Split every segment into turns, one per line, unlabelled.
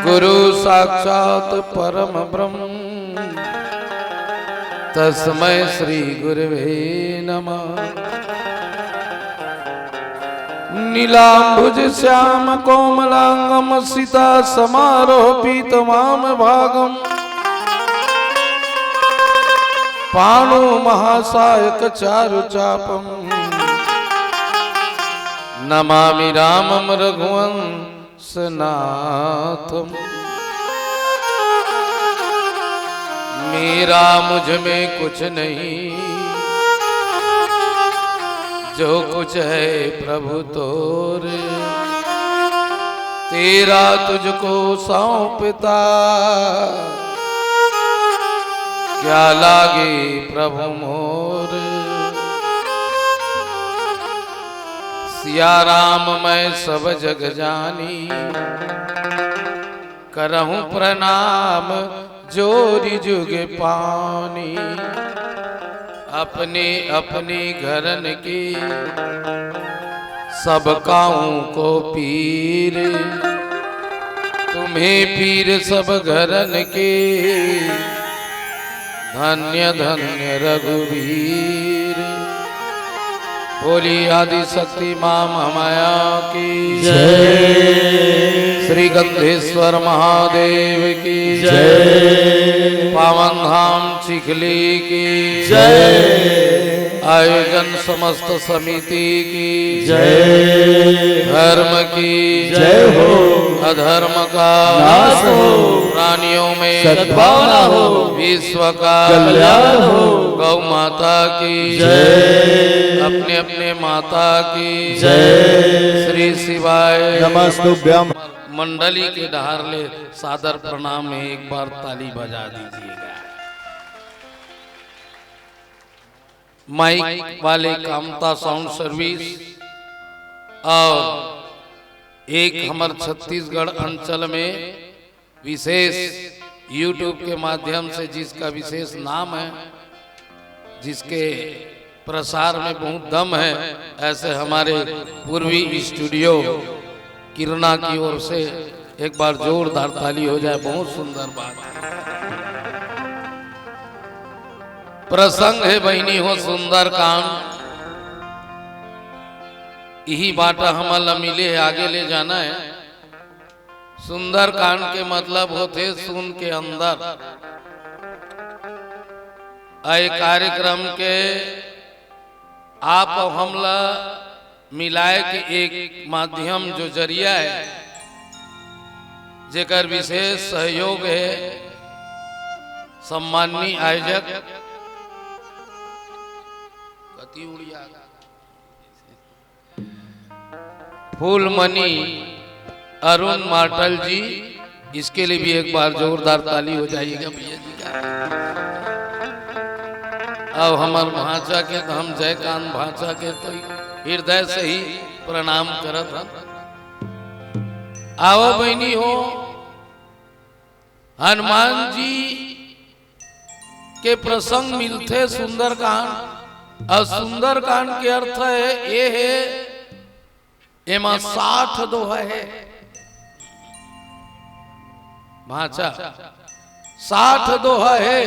गुरु साक्षात परम ब्रह्म तस्मै श्री गुरवे नमः। नीलांबुज श्याम कोमलांगम सीता समारोपितमाम भागम पाणु महासायक चारु चापम नमामि रामम रघुवंशनाथम। मेरा मुझ में कुछ नहीं, जो कुछ है प्रभु तोरे, तेरा तुझको सौंपता क्या लागे प्रभु मोर। सिया राम मैं सब जग जानी, करहूं प्रणाम जोरी जुग पानी। अपने अपने घरन की सब काऊ को पीर, तुम्हें पीर सब घरन के धन्य धन्य रघुवीर। बोली आदि शक्ति मां माया की जय, श्री गंधेश्वर महादेव की जय, पावन धाम चिखली की जय, आयोजन समस्त समिति की जय, धर्म की जय हो, अधर्म का नाश हो, प्राणियों में सद्भावना हो, विश्व का कल्याण हो। गौ माता की जय, अपने अपने माता की जय, श्री शिवाय नमस्तुभ्यम। मंडली के ढारले सादर प्रणाम में एक बार ताली बजा दीजिएगा। माइक वाले कामता साउंड सर्विस और एक हमारे छत्तीसगढ़ अंचल में विशेष यूट्यूब के माध्यम से जिसका विशेष नाम है, जिसके प्रसार में बहुत दम है, ऐसे हमारे पूर्वी स्टूडियो किरणा की ओर से एक बार जोरदार ताली हो जाए। बहुत सुंदर बात है। प्रसंग है बहनी हो सुंदर कांड, यही बाटा हमला मिले आगे ले जाना है। सुंदर कांड के मतलब होते सुन के अंदर। आए कार्यक्रम के आप हमला मिलाए के एक माध्यम जो जरिया है, जेकर विशेष सहयोग है सम्माननीय आयोजक फूलमणि अरुण मार्टल जी, इसके लिए भी एक बार जोरदार ताली हो जाएगा भैया जी का। अब हमार भाषा के तो हम जयकांत भाषा के तो हृदय से ही प्रणाम करत हम। आओ बहनी हो, हनुमान जी के प्रसंग मिलते सुंदरकांड, और सुंदरकांड के अर्थ है ये है एमा 60 दोहा है। भाषा 60 दोहा है,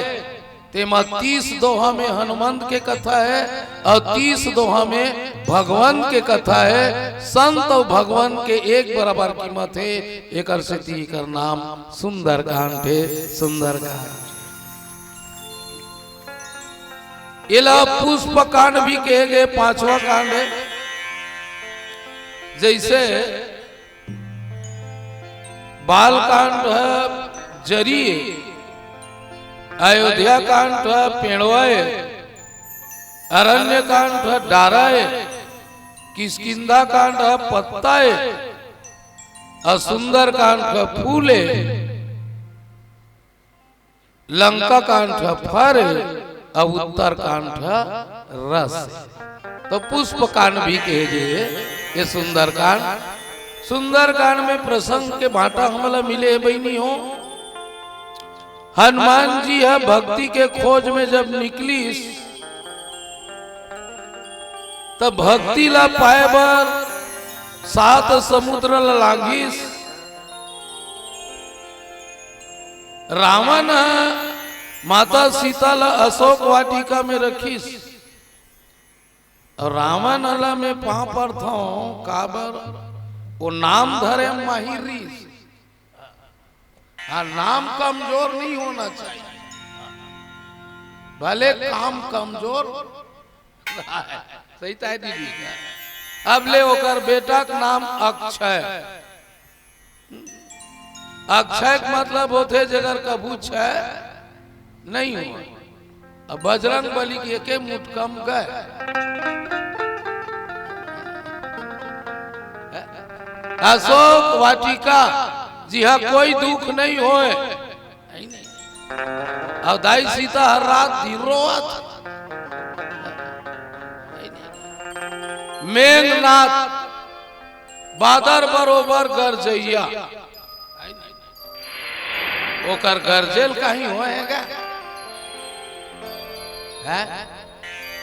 तेमा 30 दोहा में हनुमंत के कथा है और 30 दोहा में भगवान के कथा है। संत और भगवान के एक बराबर कीमत है। एक अर्षति कर नाम सुंदरकांड है। सुंदरकांड इला पुष्प कांड भी कहे गए, 5वां कांड है। जैसे बाल कांड है जरिए, अयोध्या कांड है पेड़वाए, अरण्य कांड है डाराए, किष्किंधा कांड है पत्ताए, और सुंदर कांड है फूले, लंका कांड है फर, और उत्तर कांड है रस। तो पुष्प कांड भी कहे गए ये सुंदर कांड। सुंदर कांड में प्रसंग के भाटा हमला मिले बहनी हो। हनुमान जी है भक्ति के खोज में जब निकली, तब भक्ति ला पाए बर सात समुद्र लांघीस। रावण माता सीता ला अशोक वाटिका में रखीस और रावण अला में पा पर था काबर वो नाम धरे माहिरीस। हाँ, नाम कमजोर नहीं होना चाहिए, भले काम कमजोर सही है दीदी। अब ले ओकर बेटा का नाम अक्षय। अक्षय का मतलब होते जगर कभू छय नहीं हो। अब बजरंग बली के एके मुठ कम गए। अशोक वाटिका जी हाँ, कोई दुख नहीं होए। अब दाई सीता हर रात दिन रोवत। मेघनाथ बादर बरोबर गरजैया ओकर गरजेल कहीं होएगा है?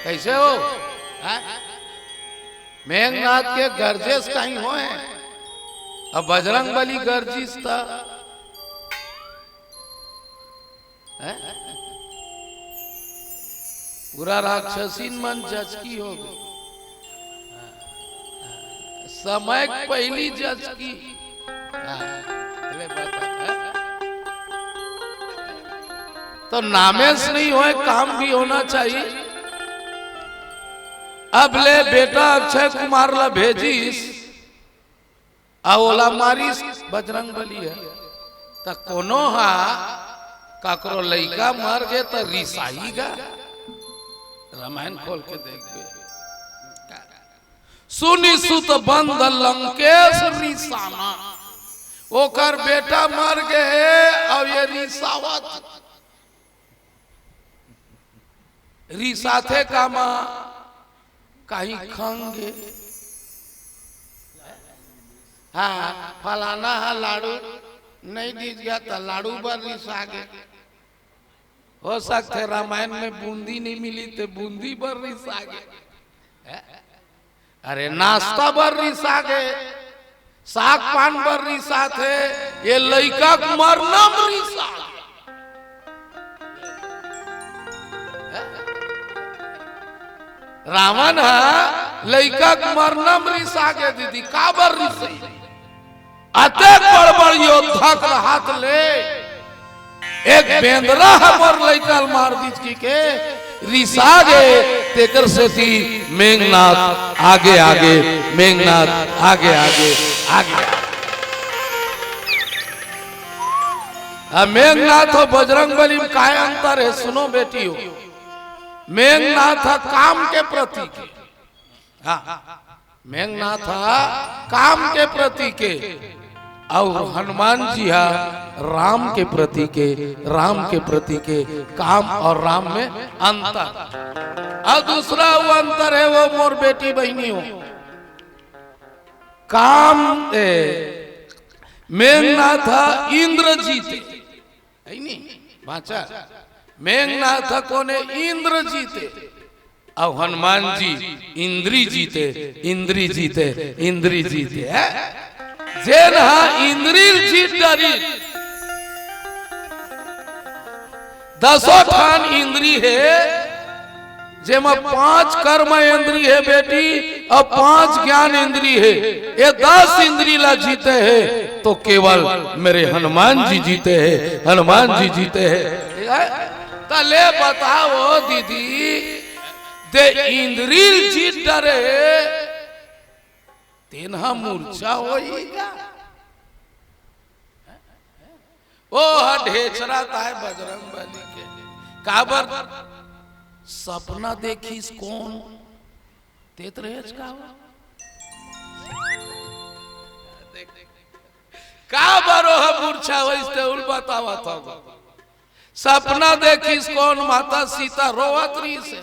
कैसे हो है? मेघनाथ के गरजेस कहीं होए। अब बजरंग बली गर्जिस था पूरा राक्षसीन मन जचकी हो गई। समय पहली जचकी तो नामेश नहीं होए, काम भी होना चाहिए। अब ले बेटा अक्षय कुमार ला भेजीस ओला मारिस बजरंग बली है तो कोनो हा काकरो लइका मर गए तो रिसाईगा। रामायण खोल के देखबे। सुनी सुत बंद लंकेश रिसाना, ओकर बेटा मर गए और ये रिसावत। रिसाथे का माँ कहीं खंगे। हाँ, फलाना है लाड़ू नहीं दीज गया तो लाड़ू पर रिसा गए। हो सकते रामायण में बूंदी नहीं मिली तो बूंदी पर रिसा गए। अरे नाश्ता पर रिसा गए, साग पान पर रिसा थे, ये लइका मरना रिसा। रावण है लइका मरना रिसा गए दीदी काबर रिसई। अते बड़ योद्धा का हाथ ले एक बेंदरा हमर लइका मार दीज के रिसा गए। तेकर से थी मेघनाथ आगे आगे, मेघनाथ आगे आगे आगे। अब मेघनाथ और बजरंग बली में काय अंतर है सुनो बेटियों। मेघनाथ काम के प्रतीक है। हाँ, मेघनाथ काम के प्रतीक है और हनुमान जी हा राम के प्रतीक है। राम के प्रतीक है। काम और राम में अंतर। और दूसरा वो अंतर है वो मोर बेटी बहनी हो। काम मेघनाथ इंद्रजीत है नहीं बाचा। मेघनाथ कोने इंद्र जीते और हनुमान जी इंद्री जीते। इंद्री जीते इंद्री जीते है जेन इंद्री जीत डरी। 10 ठान इंद्री है जेमा 5 कर्म इंद्री है बेटी और 5 ज्ञान इंद्री है। ये 10 इंद्री ला जीते हैं तो केवल मेरे हनुमान जी जीते हैं। हनुमान जी जीते हैं। तले बताओ दीदी दे इंद्रिल जीत डरे तेना मूर्छा होइगा। ओ ढेचरा ताए बजरंग बली के काबर सपना देखीस कौन तेत रहेच काबर हो मूर्छा होइस उल बतावा था। सपना देखीस कौन माता सीता रोवत रही से।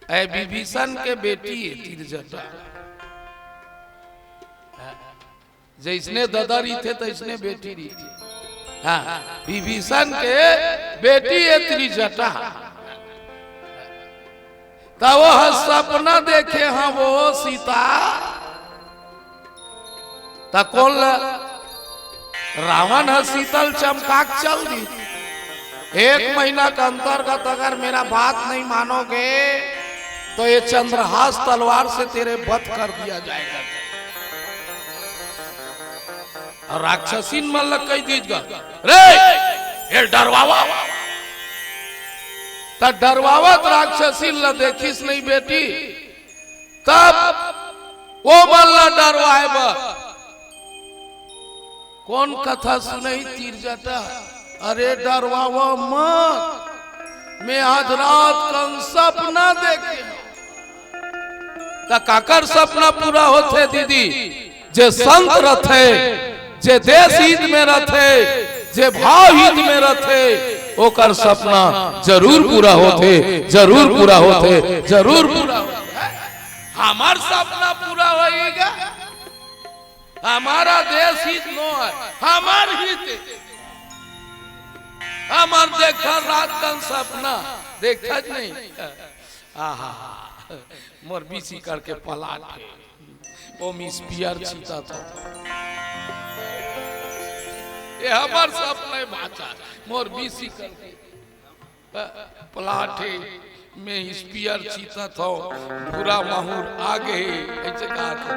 ऐ विभीषण के बेटी है तिरजटा। जैसने दादा रही थे तो इसने बेटी रही थी। हाँ, विभीषण के बेटी है त्रिजटा। तो वो सपना देखे हाँ वो सीता तकोल रावण है शीतल चमकाक चल दी। 1 महीना का अंतर्गत अगर मेरा बात नहीं मानोगे तो ये चंद्रहास तलवार से तेरे वध कर दिया जाएगा। और राक्षसीन मल्लक कह दीजगा रे ये डरवावा तब डरवावत राक्षसीन ल देखिस नहीं बेटी तब वो मल्ला डरवाए बा कौन कथा सुनई तीर जटा अरे डरवावा मत मैं आज रात कन सपना देखे काकर सपना पूरा होते दीदी जे संत रथे जे देश हित में रथे जे भाव हित में रथे ओकर सपना जरूर पूरा होते जरूर पूरा होते जरूर पूरा होते। हमार सपना पूरा होएगा हमारा देश हित नो है हमार हित हमार देखा रात का सपना देखा नहीं आहा मोर बीसी करके पलाट ओ मिस पियर चीता था ये हमार सपना भाचा मोर बीसी करके पलाटे में स्पीयर चीता था पूरा माहूर आगे ऐसे कहा था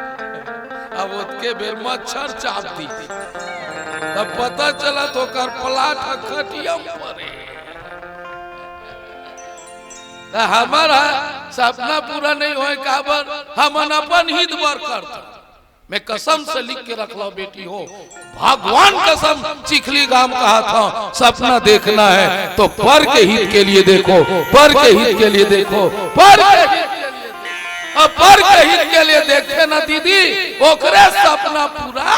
अब उसके बेर मच्छर चाप दी तब पता चला तो कर पलाट खटियम परे हमारा सपना पूरा नहीं होए काबर हम अपन हित बर करता। मैं कसम से लिख के रख लो बेटी हो भगवान कसम चिखली गांव कहा था सपना देखना है तो पर के हित के लिए देखो पर के हित के लिए देखो पर के हित के लिए देखो अब पर के हित के लिए देखे ना दीदी ओकरे सपना पूरा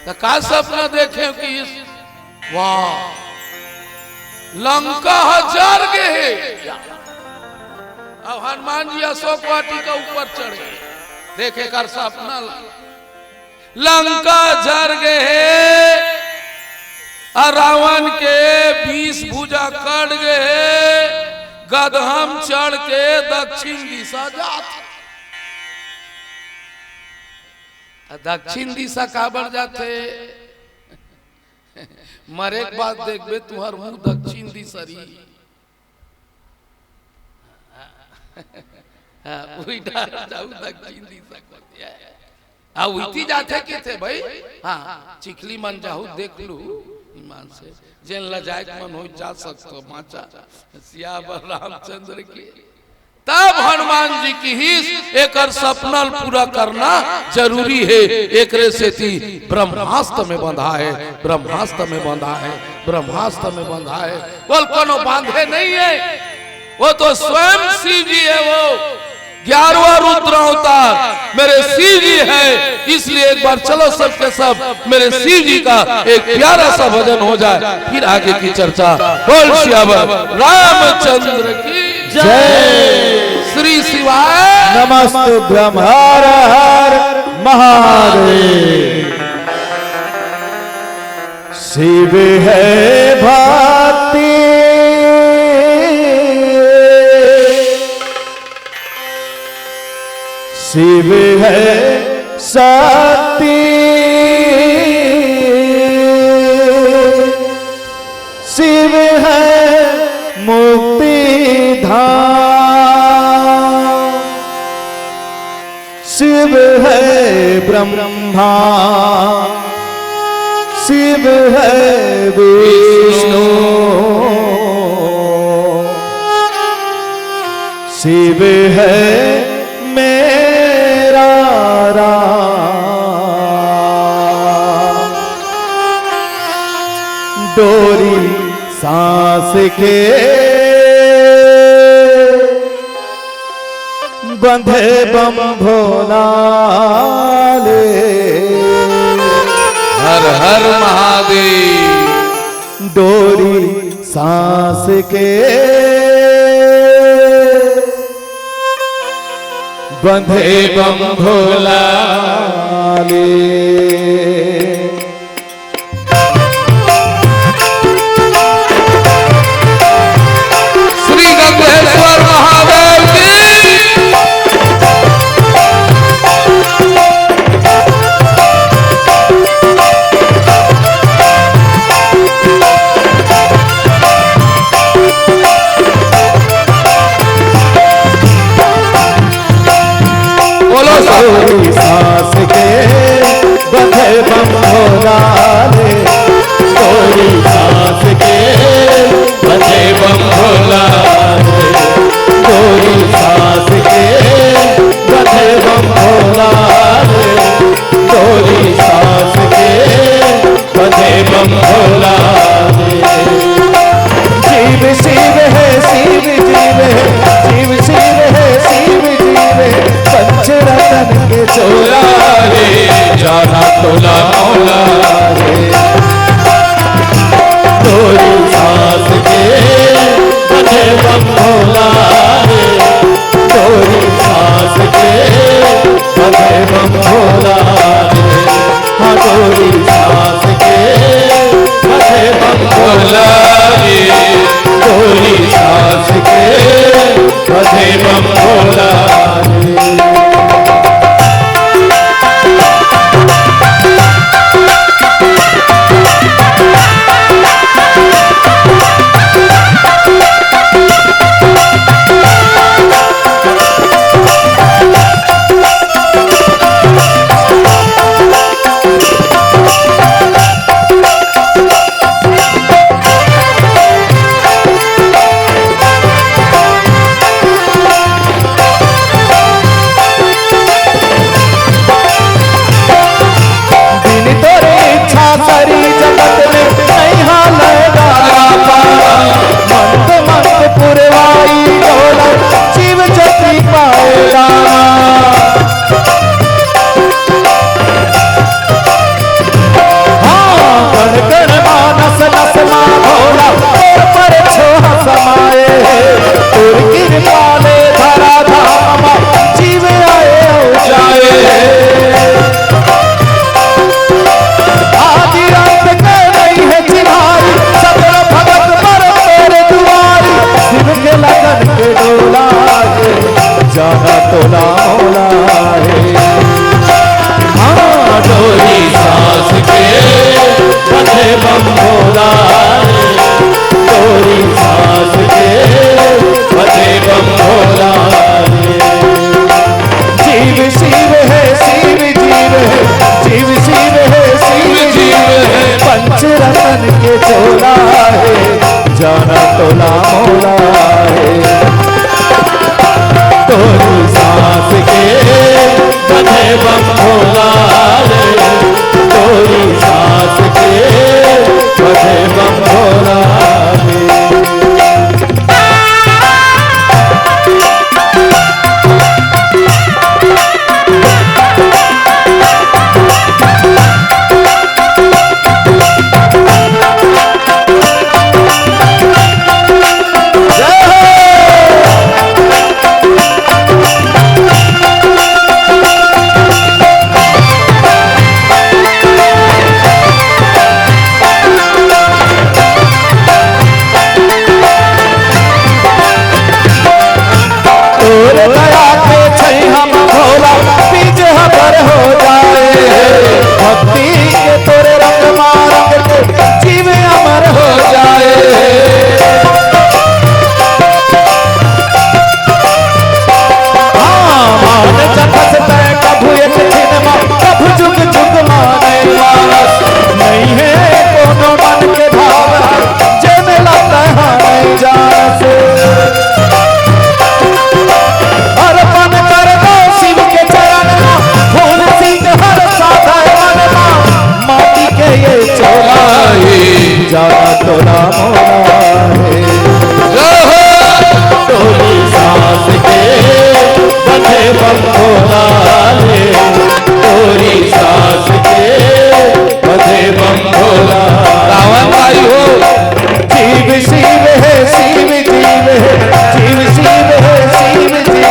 तो का सपना देखे कि वाह लंका हजार गए अब हनुमान जी अशोक वाटी का ऊपर चढ़े देखे कर सपना लंका जर गए रावण के 20 भुजा कट गए गदहम चढ़ के दक्षिण दिशा जाते दक्षिण दिशा काबर जाते मरे के बाद देखबे तुहर मुंह दक्षिण दिशरी दक्षिण दिशा उठी जाते के थे भाई हाँ चिखली मन जाहू देख लू ईमान से जेन लजाए मन हो जा सकतो माचा सियावर रामचंद्र के तब हनुमान जी की ही एक सपना पूरा करना जरूरी है। एक से थी ब्रह्मास्त्र में बंधा है ब्रह्मास्त्र में बंधा है ब्रह्मास्त्र में बंधा है बोल कोनो बांधे नहीं है वो तो स्वयं शिव जी है वो 11वां रुद्र अवतार मेरे शिव जी है। इसलिए एक बार चलो सबके सब मेरे शिव जी का एक प्यारा सा भजन हो जाए फिर आगे की चर्चा। बोल श्यावर रामचंद्र की जय श्री शिवाय
नमस्ते ब्रह्म हर हर महादेव। शिव है भाती शिव है सती शिव है मुक्ति धाम शिव है ब्रह्मा शिव है विष्णु शिव है मेरा राम डोरी सांस के बंधे बम भोला ले
हर हर महादेव
डोरी सांस के बंधे बम भोला ले
श्री गंगेश्वर महादेव की
तोला मौला रे तोरी सांस के बंधे बम भोला रे तोरी सांस के बंधे बम भोला रे हाँ तोरी सांस के बंधे बम भोला रे तोरी सांस के बंधे बम भोला रे जाना तोला मौला है हाँ डोरी सांस के बंधे बम भोला रे डोरी सांस के बंधे बम भोला रे जीव शिव है शिव जीव है जीव शिव है शिव जीव है पंच रतन के चोला है जाना तोला मौला है तोरी सांस के बंधे बम भोला रे तोरी सांस के बंधे बम भोला रे जाना तोला मौला है तोरी सांस के बंधे बम भोला रे तोरी सांस के बंधे बम भोला रावण भाई हो जीव शिव है शिव जीव है जीव शिव है शिव जीव है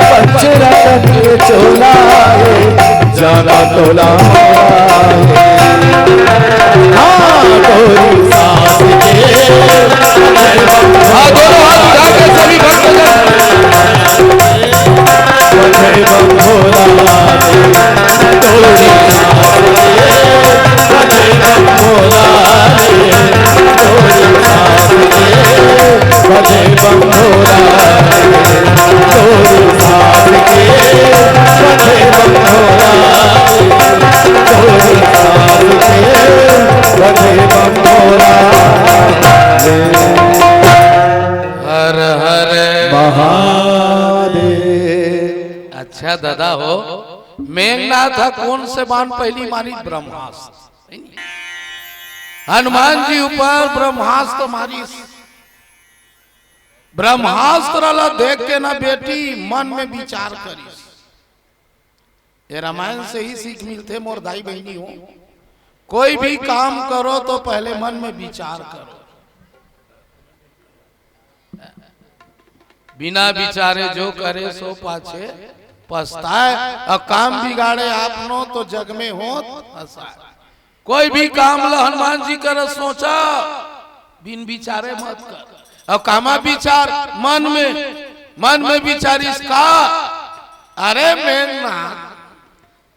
पंच रतन के चोला है जाना तोला मौला है तोरी सांस के बंधे बम भोला तोरी सांस के बंधे बम भोला तोरी सांस के बंधे बम भोला तोरी सांस के बंधे बम भोला तोरी सांस के बंधे बम भोला
हर हर
महादेव।
अच्छा दादा हो मेघनाथ था कौन से बाण पहली मारी ब्रह्मास्त्र हनुमान जी ऊपर ब्रह्मास्त्र मारी ब्रह्मास्त्र ला देख के ना बेटी मन में विचार करी ये रामायण से ही सीख मिलते मोर दाई बहनी हो। कोई भी काम करो तो पहले मन में विचार करो, बिना विचारे जो करे सो पाछे पछताए। और काम बिगाड़े आपनो तो जग में हो हंसाए। कोई भी काम ला हनुमान जी कर सोचा, बिन विचारे मत कर। और कामा विचार मन में विचारिस का, अरे मेघनाथ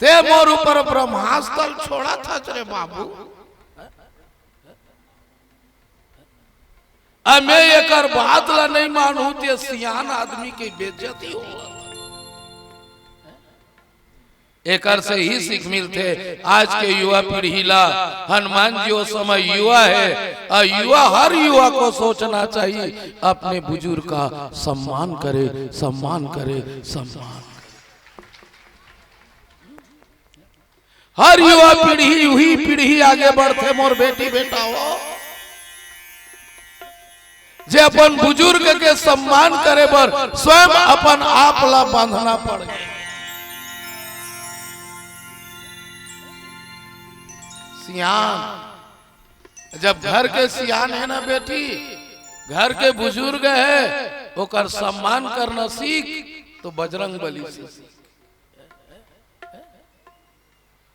ते मोर ऊपर ब्रह्मास्त्र छोड़ा था रे बाबू, अब मैं एकर बात ला नहीं मानू ते सियान आदमी की बेइज्जती हो। एकर से ही सीख मिलते आज के युवा पीढ़ी ला। हनुमान जी वो समय युवा है, और युवा हर युवा को सोचना चाहिए अपने बुजुर्ग का सम्मान करे, सम्मान करे, सम्मान। हर युवा पीढ़ी हुई पीढ़ी आगे बढ़ते मोर बेटी बेटा हो, जे अपन बुजुर्ग के सम्मान करे बर स्वयं अपन आप ला बांधना पड़े। सियान जब घर के सियान है ना बेटी, घर के बुजुर्ग है, ओकर सम्मान करना सीख तो बजरंग बली से सीख।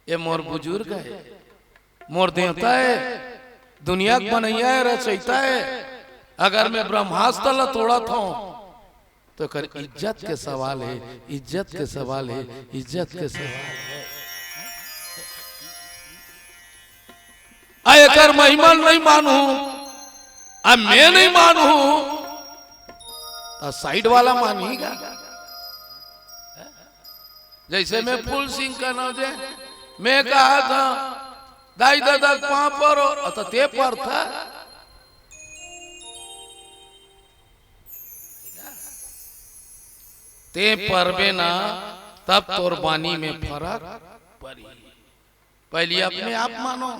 ये मोर बुजुर्ग है, मोर देवता है, दुनिया को बनैया है, रचयिता है। अगर मैं ब्रह्मास्त्र ला तोड़ा था तो कर इज्जत के सवाल है, इज्जत के सवाल है, इज्जत के सवाल है। एकर महिमा नहीं मानू, अब मैं नहीं मानू तो साइड वाला मानेगा। जैसे मैं फूल सिंह का नाम जे मैं कहा था दाई दादा पां पर हो तो ते पर था। ते परबे ना तब तोर बानी में फर्क पड़ी। पहले अपने आप मानो,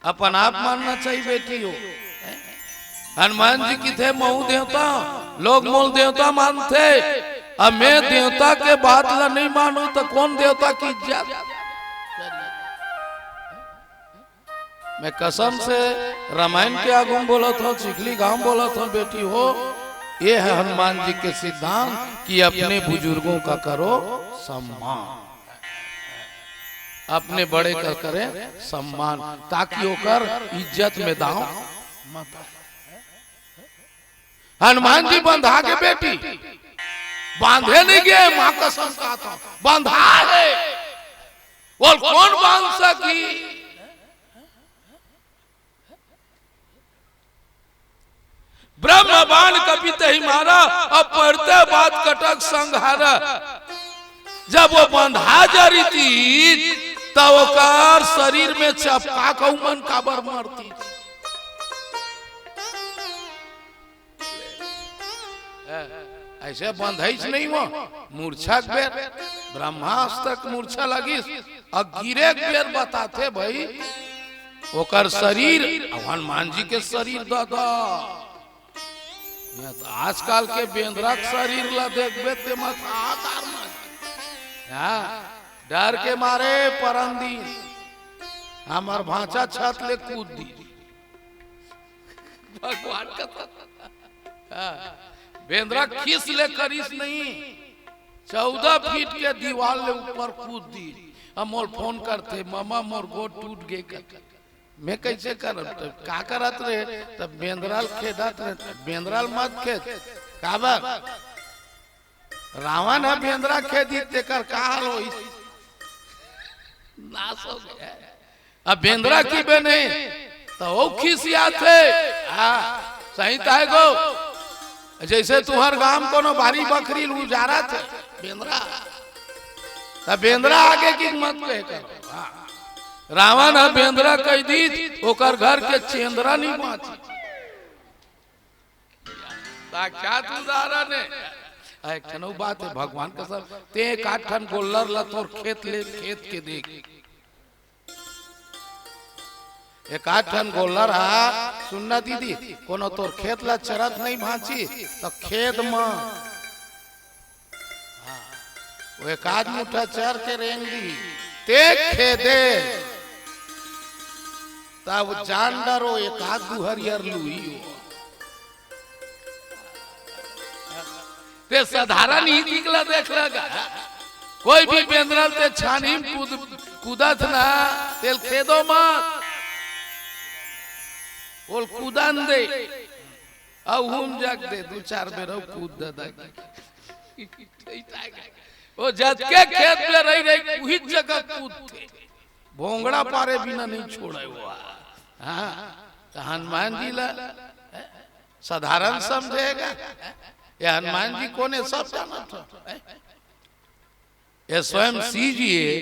अपन आप मानना चाहिए बेटी हो। हनुमान जी की थे महू देवता, लोग मूल देवता मानते। अब मैं देवता के बात ला नहीं मानू तो कौन देवता की इज्जत। मैं कसम से रामायण के आगू बोला था, चिखली गांव बोला था बेटी हो। ये है हनुमान जी के सिद्धांत कि अपने बुजुर्गों का करो सम्मान, अपने बड़े का करें सम्मान, ताकि होकर इज्जत में दांव मत। हनुमान जी बंधा के बेटी बांधे नहीं गए, मां कसम खाता बंधा है। बोल कौन बांध सकी। ब्रह्म बाण कपित ही मारा, अब पढ़ते बात कटक संहारा। जब वो बंधा जा रही थी तब ओकर शरीर में चपका का मन काबर मारती। ऐसे बंधाइच नहीं वो मूर्छा के बेर ब्रह्मास्त्र तक मूर्छा लगी और गिरे के बेर बताते भाई ओकर शरीर। हनुमान जी के शरीर दादा तो आजकल के बेंद्रा शरीर ला देखबे ते माथा डर के मारे परंदी हमार भांचा छत ले कूद दी। भगवान का बेंद्रा खीस ले करीस नहीं, 14 फीट के दीवार ले ऊपर कूद दी। हम मोर फोन करते मामा मोर गोड़ टूट गए कर। मैं कैसे कर का करत रे तब बेंद्राल खेदत रे। बेंद्राल मत खेद काबर रावण है बेंद्रा खेदी तेकर का हाल हो नाश हो गया। अब बेंद्रा की बे नहीं तो वो खिसिया थे। सही ताए गो जैसे तुहर गांव कोनो बारी बकरी उजारा थे बेंद्रा, तब बेंद्रा आगे की मत कहे करो। रावण है बेंद्रा कह दी ओकर घर के चेंद्रा नहीं बाची। साक्षात उदाहरण है। एक ठनो बात है भगवान का सब ते काठन गोल्लर ला तोर खेत ले खेत के देख। एक आठन गोल्लर हा सुनना दीदी कोनो तोर खेत ला चरत नहीं भाची तो खेत में वो एक आध मुठा चर के रेंग दी ते खेदे तब जान डरो एक आध हरियर लुई ते साधारण ही निकला देख लगा कोई भी बेंद्रल ते छानी कूदत ना तेल खेदो मत बोल कूदन दे अब हम जग दे दो चार बेर कूद दे वो जज के खेत में रही रही वही जगह कूदते भोंगड़ा पारे बिना नहीं छोड़े हुआ हाँ तो हनुमान जी ला साधारण समझेगा ये हनुमान जी कौन है सब जाना था ये स्वयं सी जी है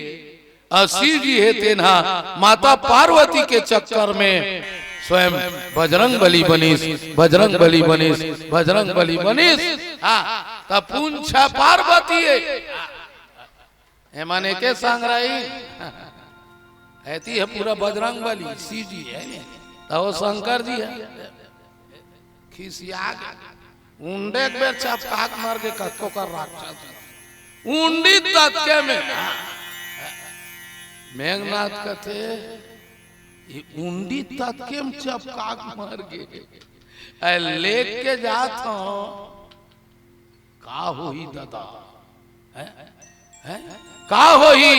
सी जी है तेना माता पार्वती के चक्कर में स्वयं बजरंग बली बनीस बजरंग बली बनीस बजरंग बली बनीस हाँ तब पूंछा पार्वती है माने के सांग रही ऐती है पूरा बजरंग बली सी जी है तो वो शंकर जी है खिसिया उंडे एक बेर चपकाक मार के कत्को कर राक्षस उंडी तत्के में मेघनाथ कथे ये उंडी तत्के में चपकाक मार के लेक के जात हूं का होई दादा का होई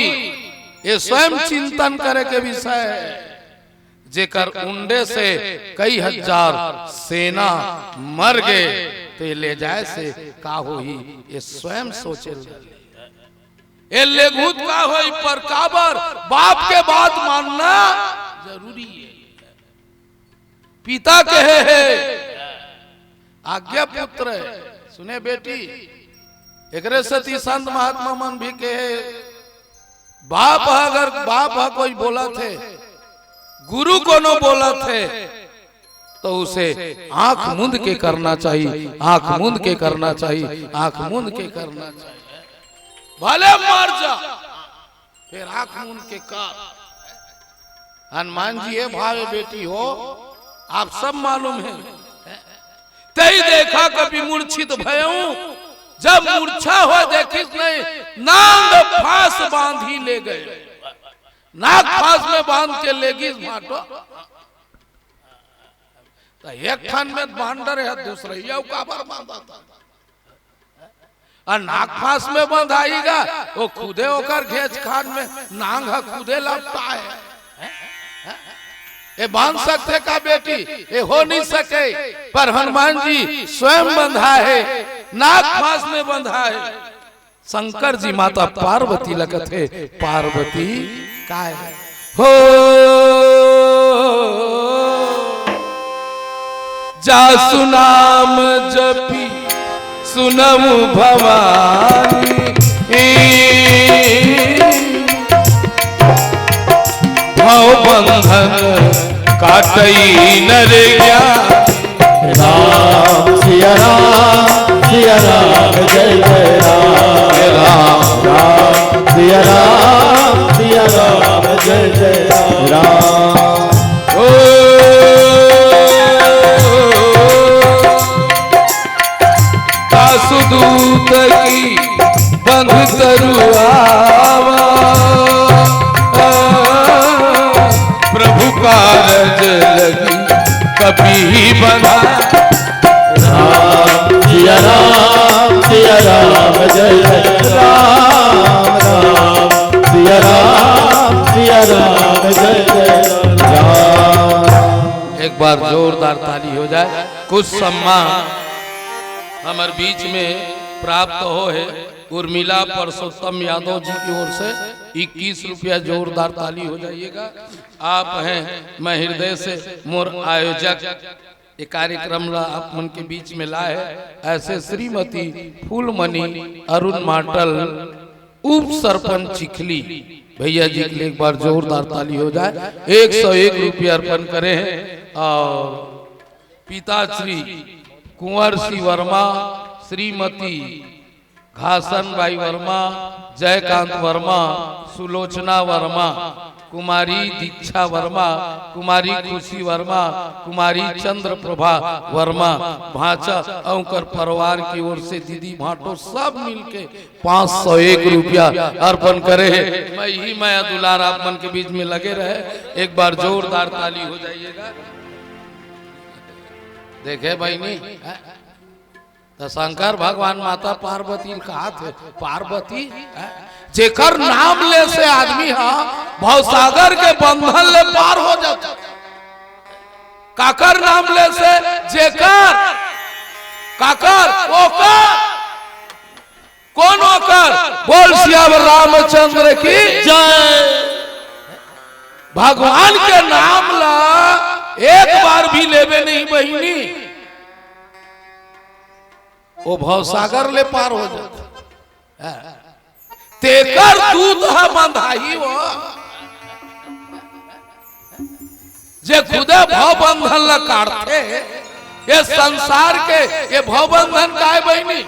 ये स्वयं चिंतन करे के विषय जेकर उंडे से कई हजार सेना मर गए तो ये ले जाए से का होई ये स्वयं सोचे ये लेघुत का होई पर काबर बाप के बात मानना जरूरी है पिता कहे है आज्ञा पुत्र है सुने बेटी एकरे सती संत महात्मा मन भी कहे बाप अगर बाप कोई बोला थे गुरु को न बोला थे तो उसे आंख मूंद के करना चाहिए आंख मूंद के करना चाहिए आंख मूंद के करना चाहिए भले मर जा फिर आंख मूंद के कर हनुमान जी है भावे बेटी हो आप सब मालूम है तई देखा कभी मूर्छित भयऊ जब मूर्छा हो देखिस नहीं नांग फांस बांधी ले गए नाक फांस में बांध के लेगी माटो तो एक खान में बांधर है दूसरे ये काबर बांधा था और नाक फांस में बंधाईगा वो खुदे होकर घेच खान में नांग खुदे लपटा है ये बांध सकते का बेटी ये हो नहीं सके पर हनुमान जी स्वयं बंधा है नाक फांस में बंधा है शंकर जी माता पार्वती लगत है पार्वती का है हो जा सुनाम जपी सुनमु भवानी भव बंधन काटई नर गया
राम सिया राम जय जय राम राम सिया राम जय जय राम
ओ दासुदूत की बंध तरुआवा प्रभु कारज लगी कभी बना
राम सिया राम जय जय राम राम सिया राम जय जय राम।
एक बार जोरदार ताली हो जाए कुछ सम्मान हमारे बीच में प्राप्त हो है उर्मिला पुरुषोत्तम यादव जी की ओर से 21 रुपया जोरदार ताली हो जाइएगा। आप हैं मैं हृदय से मोर आयोजक ये कार्यक्रम आप मन के बीच में लाए ऐसे श्रीमती फूलमणि अरुण माटल उप सरपंच चिखली भैया जी के लिए एक बार जोरदार ताली हो जाए। 101 रुपया अर्पण करें हैं और पिताश्री कुंवर सिंह वर्मा श्रीमती घासन बाई वर्मा जयकांत वर्मा सुलोचना वर्मा कुमारी दीक्षा वर्मा, कुमारी खुशी वर्मा, कुमारी चंद्र प्रभा वर्मा, भांचा और परिवार की ओर से दीदी भाटो सब मिलके 501 रुपया अर्पण करे। मैं दुलार आप मन के बीच में लगे रहे, एक बार जोरदार ताली हो जाइएगा। देखे बहनी तो शंकर भगवान माता पार्वती कहा थे, पार्वती जेकर नाम ले से आदमी भवसागर के बंधन ले पार हो जाता। काकर नाम ले से जेकर काकर ओकर कौन ओकर बोल सियावर रामचंद्र की जय। भगवान के नाम ला एक बार भी लेवे नहीं बहिनी, वो भवसागर ले पार हो जाता। तेकर दूध बंधाई वो जे खुदे भव बंधन ला काटते। ये संसार के ये भव बंधन का है बहनी,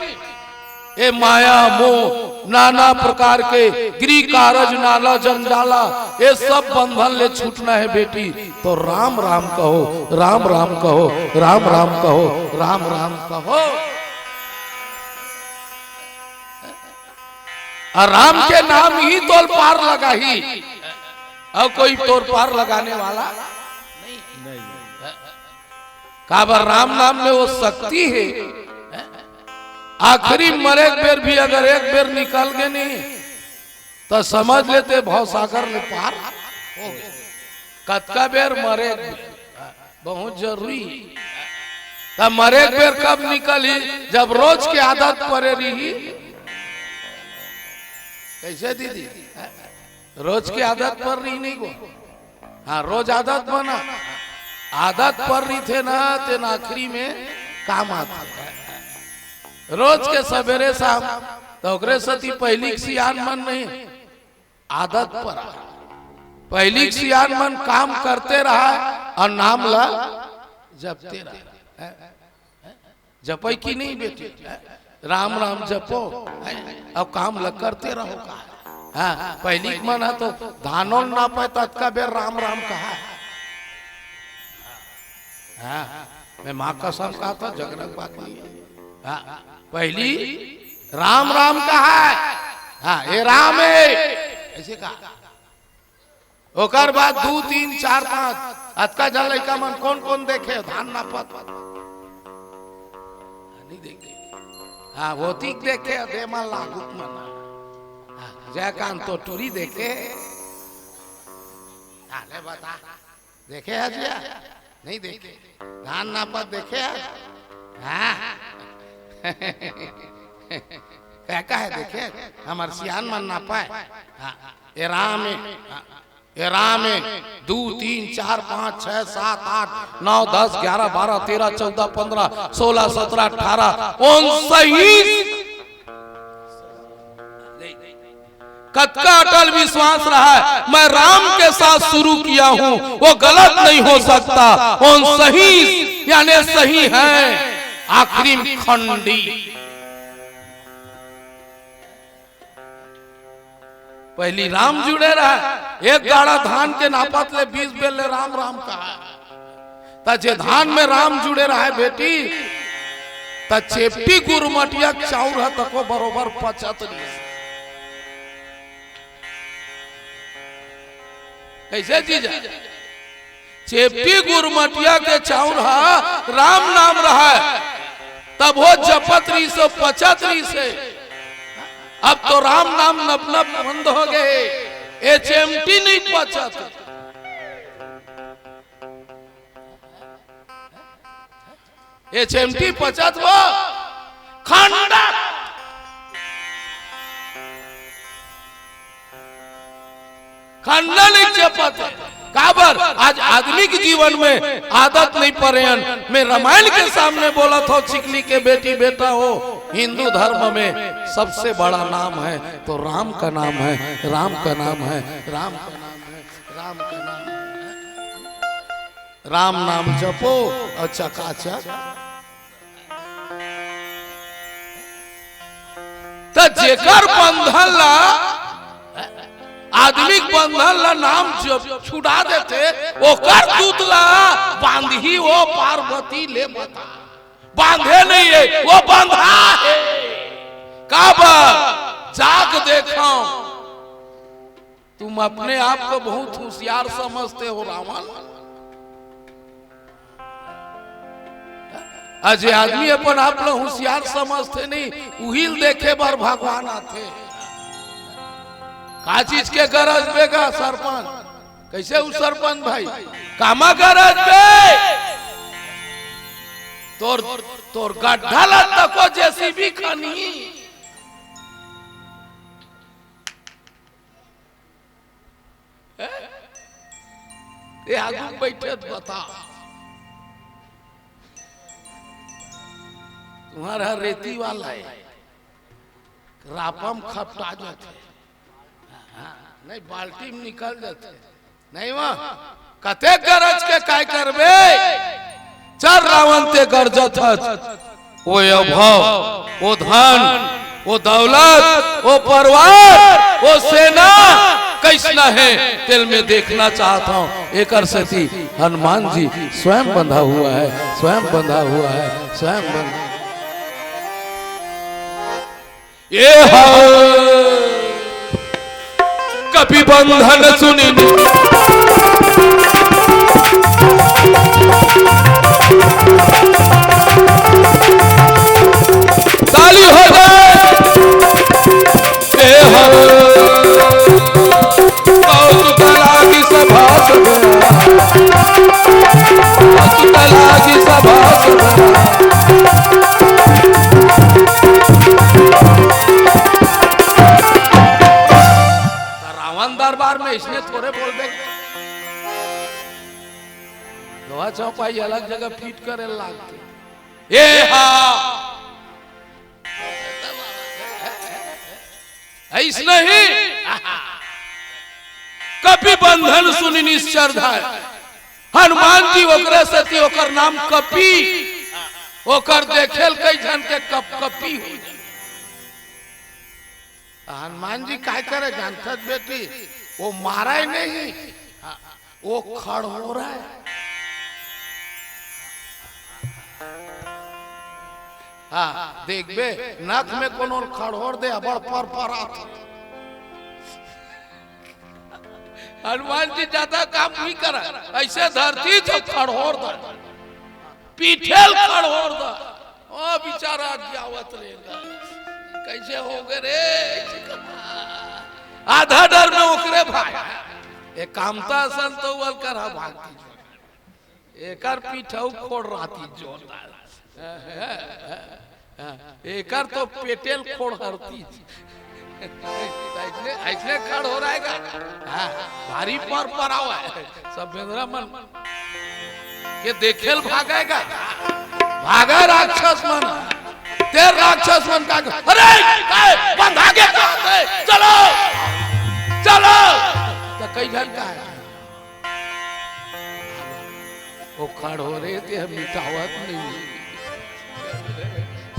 ये माया मोह नाना प्रकार के गृह कारज नाला जंजाला, ये सब बंधन ले छूटना है बेटी तो राम राम कहो, राम राम कहो, राम राम कहो, राम राम कहो। और राम के नाम ही तोल पार लगा ही, और कोई तोर पार लगाने वाला नहीं। काबर राम नाम में वो शक्ति है। आखिरी मरे बेर भी अगर एक बेर निकल गए नहीं तो समझ लेते भवसागर ले पार हो गए। कतका बेर मरे बहुत जरूरी। तब मरे बेर कब निकली, जब रोज की आदत पड़े रही। कैसे दीदी रोज की आदत पर रही नहीं को, हाँ रोज आदत बना, आदत पर रही थे ना तेन आखिरी में काम आता। रोज के सवेरे शाम तो सती पहली सियान मन नहीं आदत पर, पहली सियान मन काम करते रहा और नाम ला जपते रहा। जपई की नहीं बेटी, राम राम जपो अब काम लग करते रहो का। हाँ पहली मन है तो धानों ना पाए तत्का बेर राम राम कहा। हाँ मैं माँ कसम कहा था, जगरक बात नहीं है। हाँ पहली राम राम कहा है, हाँ ये राम है ऐसे कहा। ओकर बाद 2 3 4 5 अतका जल लड़का मन कौन कौन देखे धान ना पत नहीं देखे। हाँ वो तीक देखे दे मन लागू मना जयकांत तो टूरी देखे। ले बता देखे है जिया नहीं देखे, धान नापत देखे है। हाँ क्या है देखे हमार सियान मन ना पाए। ये राम ये राम 2 3 4 5 6 7 8 9 10 11 12 13 14 15 16 17 18 29 कतका अटल विश्वास रहा है मैं राम के साथ शुरू किया हूं, वो गलत नहीं हो सकता। उन सही यानी सही है आखिरी खंडी। पहली राम जुड़े रहा, एक गाड़ा धान के नापत ले 20 बेल ले राम राम कहा। जे धान में राम जुड़े रहा है बेटी त चेपटी गुरमटिया चाउर है तको बरोबर पचत नहीं। कैसे चीज चेपटी गुरमटिया के चाउर है राम नाम रहा है तब वो जपत रही से पचत रही से। अब तो राम नाम नप नप बंद हो गए, एचएमटी नहीं पचत। एचएमटी पचत वो खंडा खंडा नहीं चपत। काबर आज आदमी के जीवन में आदत नहीं परेन। मैं रामायण के सामने बोला था चिकली के बेटी बेटा हो, हिंदू धर्म में सबसे बड़ा नाम है तो राम का नाम है, राम का नाम है, राम का नाम है, राम का नाम है। राम नाम जपो और चकाचक। तो जेकर बंधन ला आदमी बंधन ला नाम छुड़ा देते ओकर दूत ला बांधी वो पार्वती ले बता बांधे नहीं है वो बंधा है काब जाग देखो तुम अपने आप को बहुत होशियार समझते हो रावण अजय आदमी अपन आप लोग होशियार समझते नहीं उहिल देखे बार भगवान आते का चीज के गरज बेगा सरपंच कैसे उस सरपंच भाई कामा गरज बे तोर गड्ढा लग को जेसीबी खनी ये आगू बैठे बता तुम्हारा रेती वाला है रापम खपटा जाते नहीं बाल्टी में निकल जाते नहीं वहां कते गरज के काय करबे चल रावण ते गरजत वो अभाव वो धन वो दौलत वो परिवार वो सेना कैसना है दिल में देखना चाहता हूँ एक सती हनुमान जी स्वयं बंधा हुआ है स्वयं बंधा हुआ है स्वयं बंधा ये कपि बंधन सुनी ताली हो जाए कला की सभा कला की सभा दरबार में इसने थोड़े बोल दे लोहा चौपाई अलग जगह फिट करे लागते ये ऐसा ही कपि बंधन सुनी निश्चर धाय हनुमान जी ओकरे सती ओकर नाम कपि ओकर देखेल कई जन के कपि हो हनुमान जी काय करे जानत बेटी वो मारा ही नहीं वो खड़ हो रहा है हाँ देख बे नख में कोनो खड़ोर दे अबड़ पर हनुमान जी ज्यादा काम नहीं करा ऐसे धरती तो खड़ोर दे पीठेल खड़ोर दे ओ बेचारा गियावत रहेगा कैसे हो गए रे आधा डर में ओकरे भाई एक कामता संतोवल करा भागती एकर पीठौ खोड़ राती जोरदार एकर तो पेटेल खोड़ हरती ऐसे खड़ हो रहेगा भारी पर आवा है सब बेंद्रा मन के देखेल भागेगा भागा राक्षस मन तेर राक्षस मन का अरे बंधा के चलो चलो तो कई जन का है वो खड़ हो रहे थे हम मिटावत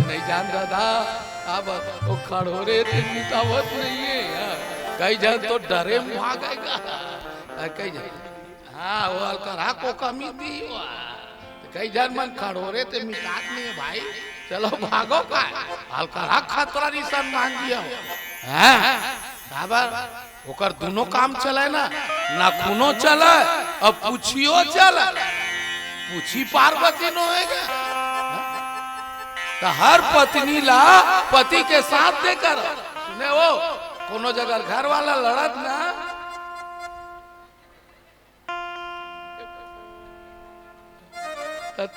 नहीं जान दादा अब वो खड़ हो रहे थे मिटावत नहीं है कई जन तो डरे में भागेगा कई जन हाँ वो अलकरा को कमी थी कई जन मन खड़ हो रहे थे मिटात नहीं है भाई चलो भागो का अलकरा खतरा निशान मान दिया बाबा ओकर दोनों काम चले ना खूनो चले और पूछियो चले पूछी पार्वती नो होएगा तो हर पत्नी ला पति के साथ देकर सुने वो कोनो जगह घर वाला लड़त ना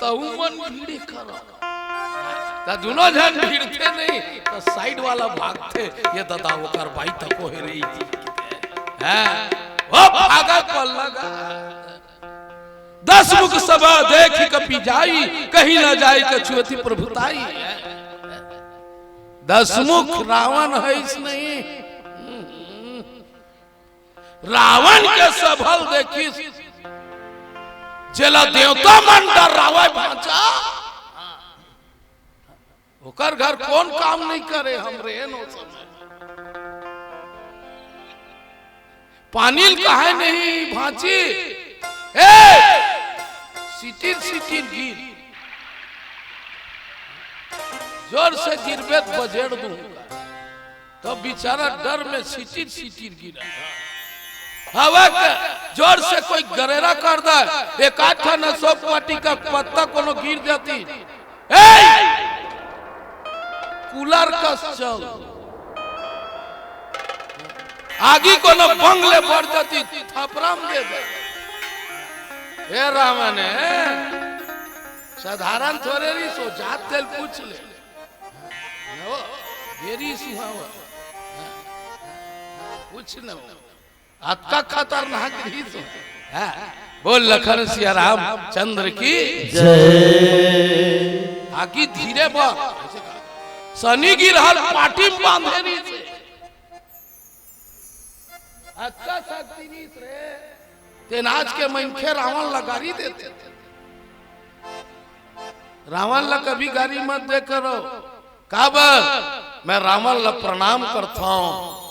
तो मन भीड़ करो तो दोनों जन भीड़ते नहीं तो साइड वाला भागते ये दादा वो करवाई तक हो रही थी वो भागा को लगा 10 मुख सभा देख कपि जाई कहीं न जाई कछुअति प्रभुताई 10 मुख रावण है इस नहीं रावण के सभल देखी चला देवता मन डर रावण भांचा ओकर घर कौन काम नहीं करे हमरे नो समय पानी कहा नहीं भांची, ए सिटिर सिटिर गिर, जोर से गिरबे बजेड़ दूंगा। तो बेचारा डर में सिटिर सिटिर गिरा। हवा के जोर से कोई गरेरा कर दे, एक आठा न सौ पाटी का पत्ता कोनो गिर जाती, कूलर कस चल आगे कोनो बंगले बढ़ जाती, थपराम दे दे। हे रावण साधारण थोड़े रही सो, जात तेल पूछ ले, मेरी सुहावा पूछ न आपका खतरनाक रही सो। बोल लखन सिया राम चंद्र की जय। आगे धीरे बढ़, शनि गिरहल पाटी में बांधे रही से, अच्छा शक्ति नहीं रे, तेनाज के मनखे रावण ला गाड़ी देते। रावण ला कभी गाड़ी मत दे करो, काबर मैं रावण ला प्रणाम करता हूँ।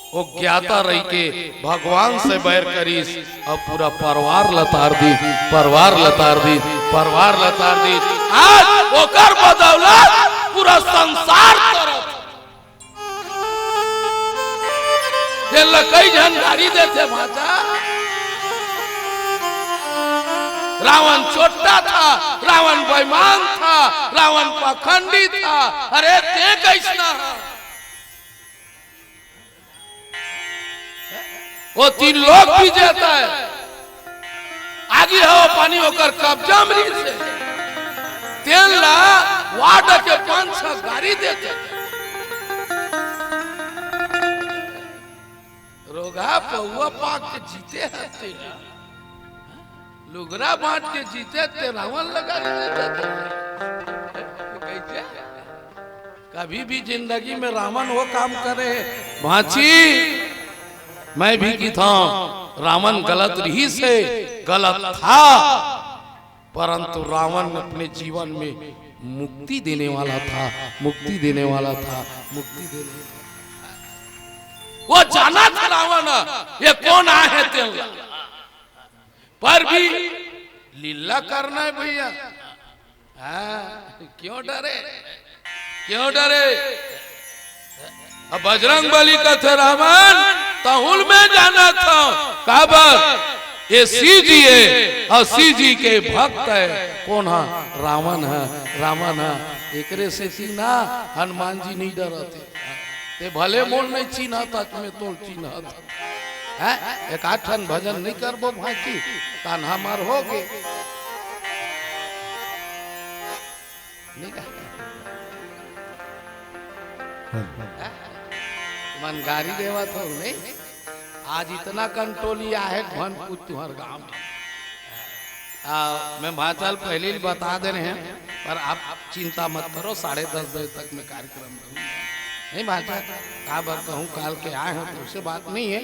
वो ज्ञाता रही के भगवान से बैर करीस और पूरा परिवार लतार दी, परिवार लतार दी, परिवार लतार दी। आज ओकर बदौलत पूरा संसार तरफ कई जानकारी देते भाषा। रावण छोटा था, रावण बेईमान था, रावण पाखंडी था, अरे ते कैसना वो तीन लोग भी जाता है, आगे हो पानी होकर कब्जा मरी से तेल ला वार्ड के 5-6 गाड़ी देते। रोगा पौवा पाक के जीते हते, लुगरा बांट के जीते ते रावण लगा देते। कैसे कभी भी जिंदगी में रावण वो काम करे भांची, मैं भी की था रावण गलत रही से गलत था, परंतु रावण अपने जीवन में मुक्ति देने वाला था, मुक्ति देने वाला था, मुक्ति देने वो जाना था रावण ये कौन आए थे, पर भी लीला करना है भैया। क्यों डरे, क्यों डरे? अब बजरंग बली का थे रावण तहुल में जाना था, काबर ये सीजी है और सीजी के भक्त है। कौन है? रावण है, रावण है। एकरे से सीना हनुमान जी नहीं डरते, ते भले मोल नहीं चीना था, तुम्हें तो चीना था। एक आठन भजन नहीं करबो भाई, कान्हा मार हो गए मन गाड़ी देवा था नहीं। आज इतना कंट्रोलिया है भन पूछ तुम्हारे गांव में। मैं भाचल पहले ही बता दे रहे हैं, पर आप चिंता मत करो, 10:30 बजे तक मैं कार्यक्रम करूंगा। नहीं भाचा का बात कहूँ, काल के आए हैं तो उससे बात नहीं है,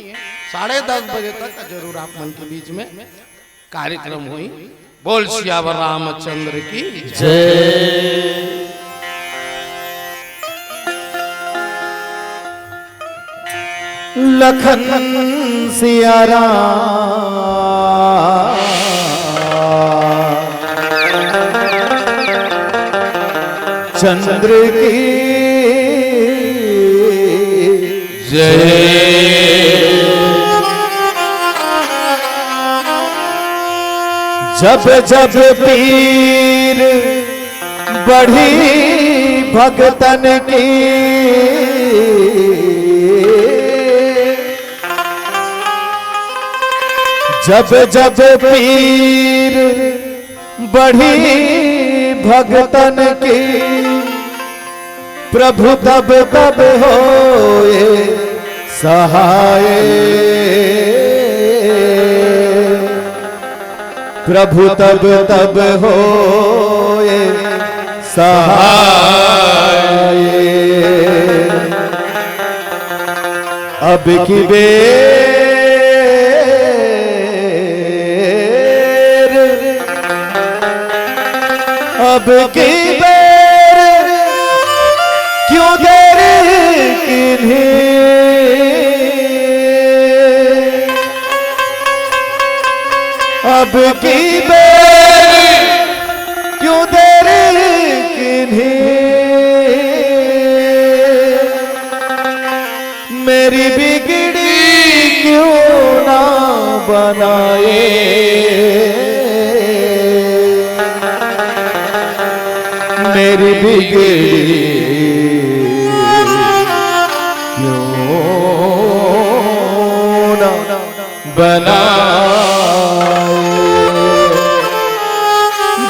10:30 बजे तक जरूर आप मन के बीच में कार्यक्रम हुई। बोल सियावर रामचंद्र की जय।
लखन सिया राम चंद्र की जय। जब जब पीर बढ़ी भगतन की, जब जब पीर बढ़ी भगतन की, प्रभु तब तब होए सहाय, प्रभु तब तब होए सहाय। अब की बेर, अब की बेर क्यों देर किन्हीं, अब की बेरी क्यों देरी किन्हीं, मेरी बिगड़ी क्यों ना बनाए, मेरी बिगड़ी क्यों ना बनाए।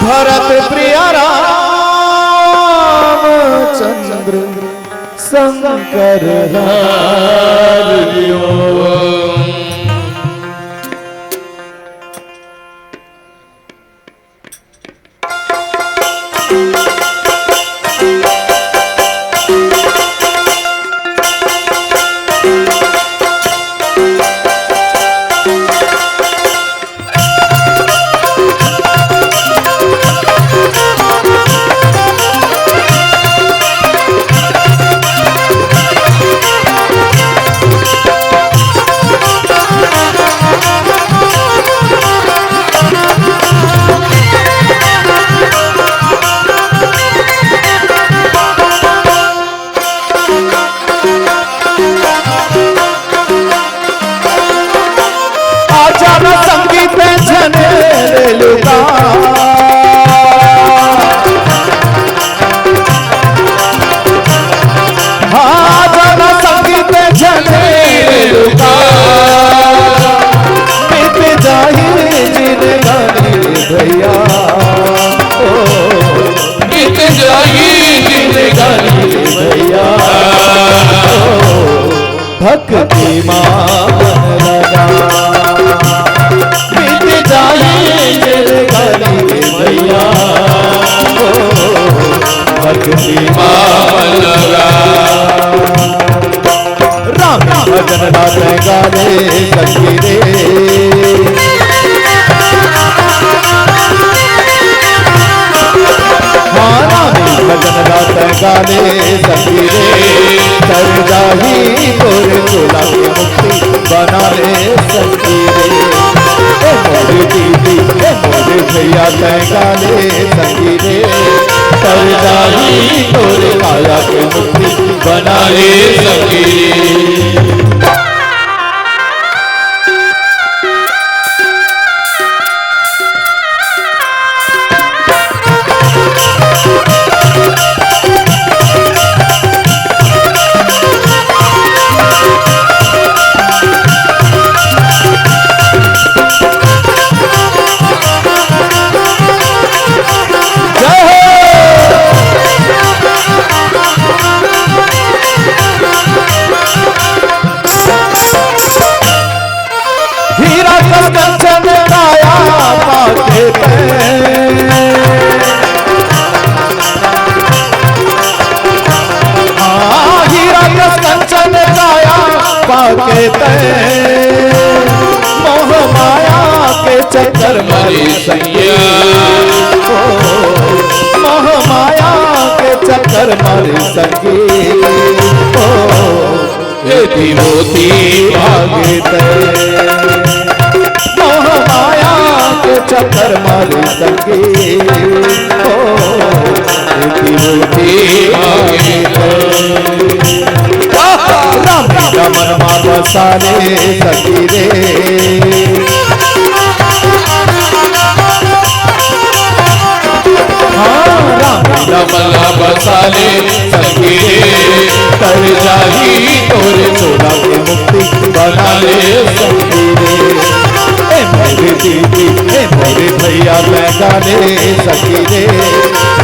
भरत प्रिय रामचंद्र शंकर हरिओ। संगीत झने लुका हाँ जाना संगीत झने लुका बीत जाही जिन गाने भैया बीत जाही जिन गाने भैया भक्ति मान लगा भैया भक्ति मान लगा। राम भजन रात गाने सखी रे हाँ राम भजन रात गाने सखी रे कर जाही तोरे चोला की मुक्ति बना ले सखी रे। मोरे दीदी मोरे भैया तय गाने सखी रे कर जाही तोरे काया के मुक्ति बना ले सखी रे। मोह माया के चक्कर मारी सैया मोह माया के चक्कर मारी सकी मोती भागे मोह माया के चक्कर मारी सकी मोती भागे रमन माता सारे सखी रे रमन बसाले सखी रे कर जाही तोरे चोला के मुक्ति बना ले सखी रे। मेरे दीदी मेरे भैया मैं गाने सखी रे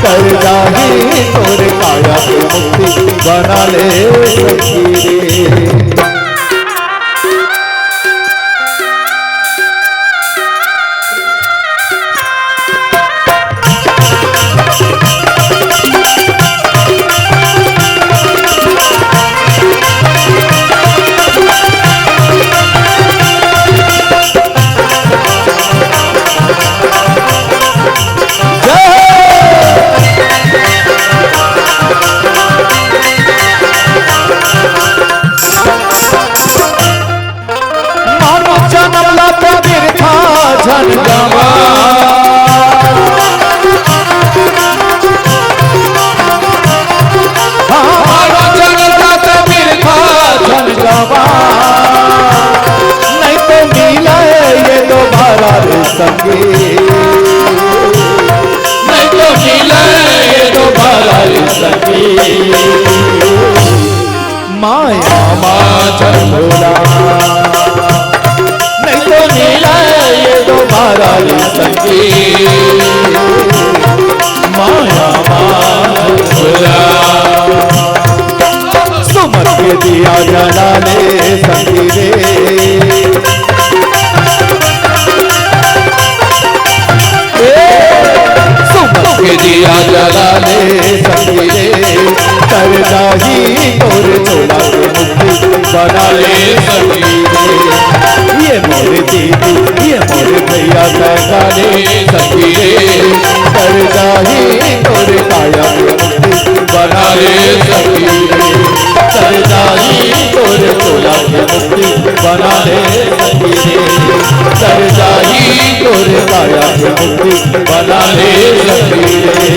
कर जाही तोरे काया के मुक्ति बना ले सखी रे। संगी, नहीं तो मिले दोबारा संगी। माया माचल भोला, नहीं तो मिले ये दोबारा संगी। माया माचल भोला, सुमत के दिया जलाले संगी रे, सुमत के दिया जलाले संगी रे, कर जाही तोर चोला के मुक्ति बना ले संगी रे। ये मोर दीदी ये मोर भैया गाने संगी रे, कर जाही तोर काया के मुक्ति बना ले संगी रे। कर जाही तोर चोला के मुक्ति बना ले संगी रे, कर जाही तोर काया के मुक्ति बना ले संगी रे।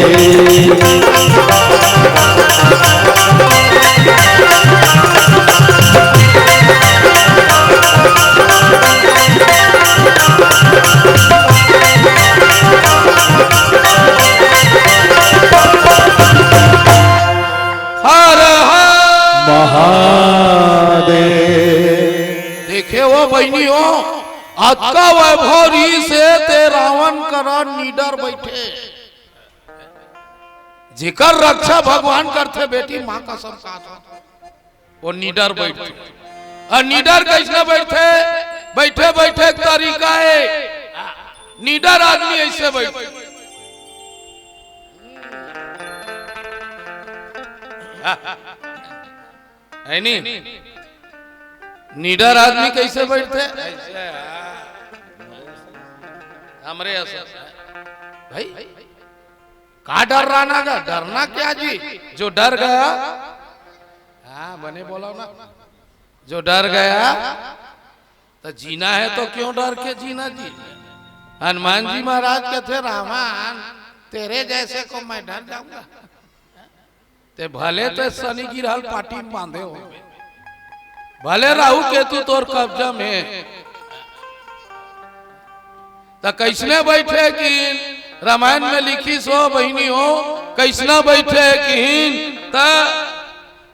देखे वो बहनी हो आज का वैभव से ते रावण करा निडर बैठे, जिकर रक्षा भगवान करते बेटी माँ का सब वो निडर बैठे। और निडर कैसे बैठे? बैठे बैठे एक तरीका है, निडर आदमी ऐसे बैठे। है नहीं? निडर आदमी कैसे बैठते? हमरे भाई का डर रहा का? डरना क्या जी? जो डर गया, हाँ बने बोला ना, जो डर गया तो जीना है तो क्यों डर के जीना जी? हनुमान जी महाराज कहते रावण तेरे जैसे को मैं डर जाऊंगा? ते भले तो शनि गिरहल पार्टी में बांधे हो, भले राहु केतु तोर कब्जा में, तो कैसने बैठे कि रामायण में लिखी सो बहनी हो, कैसना बैठे कि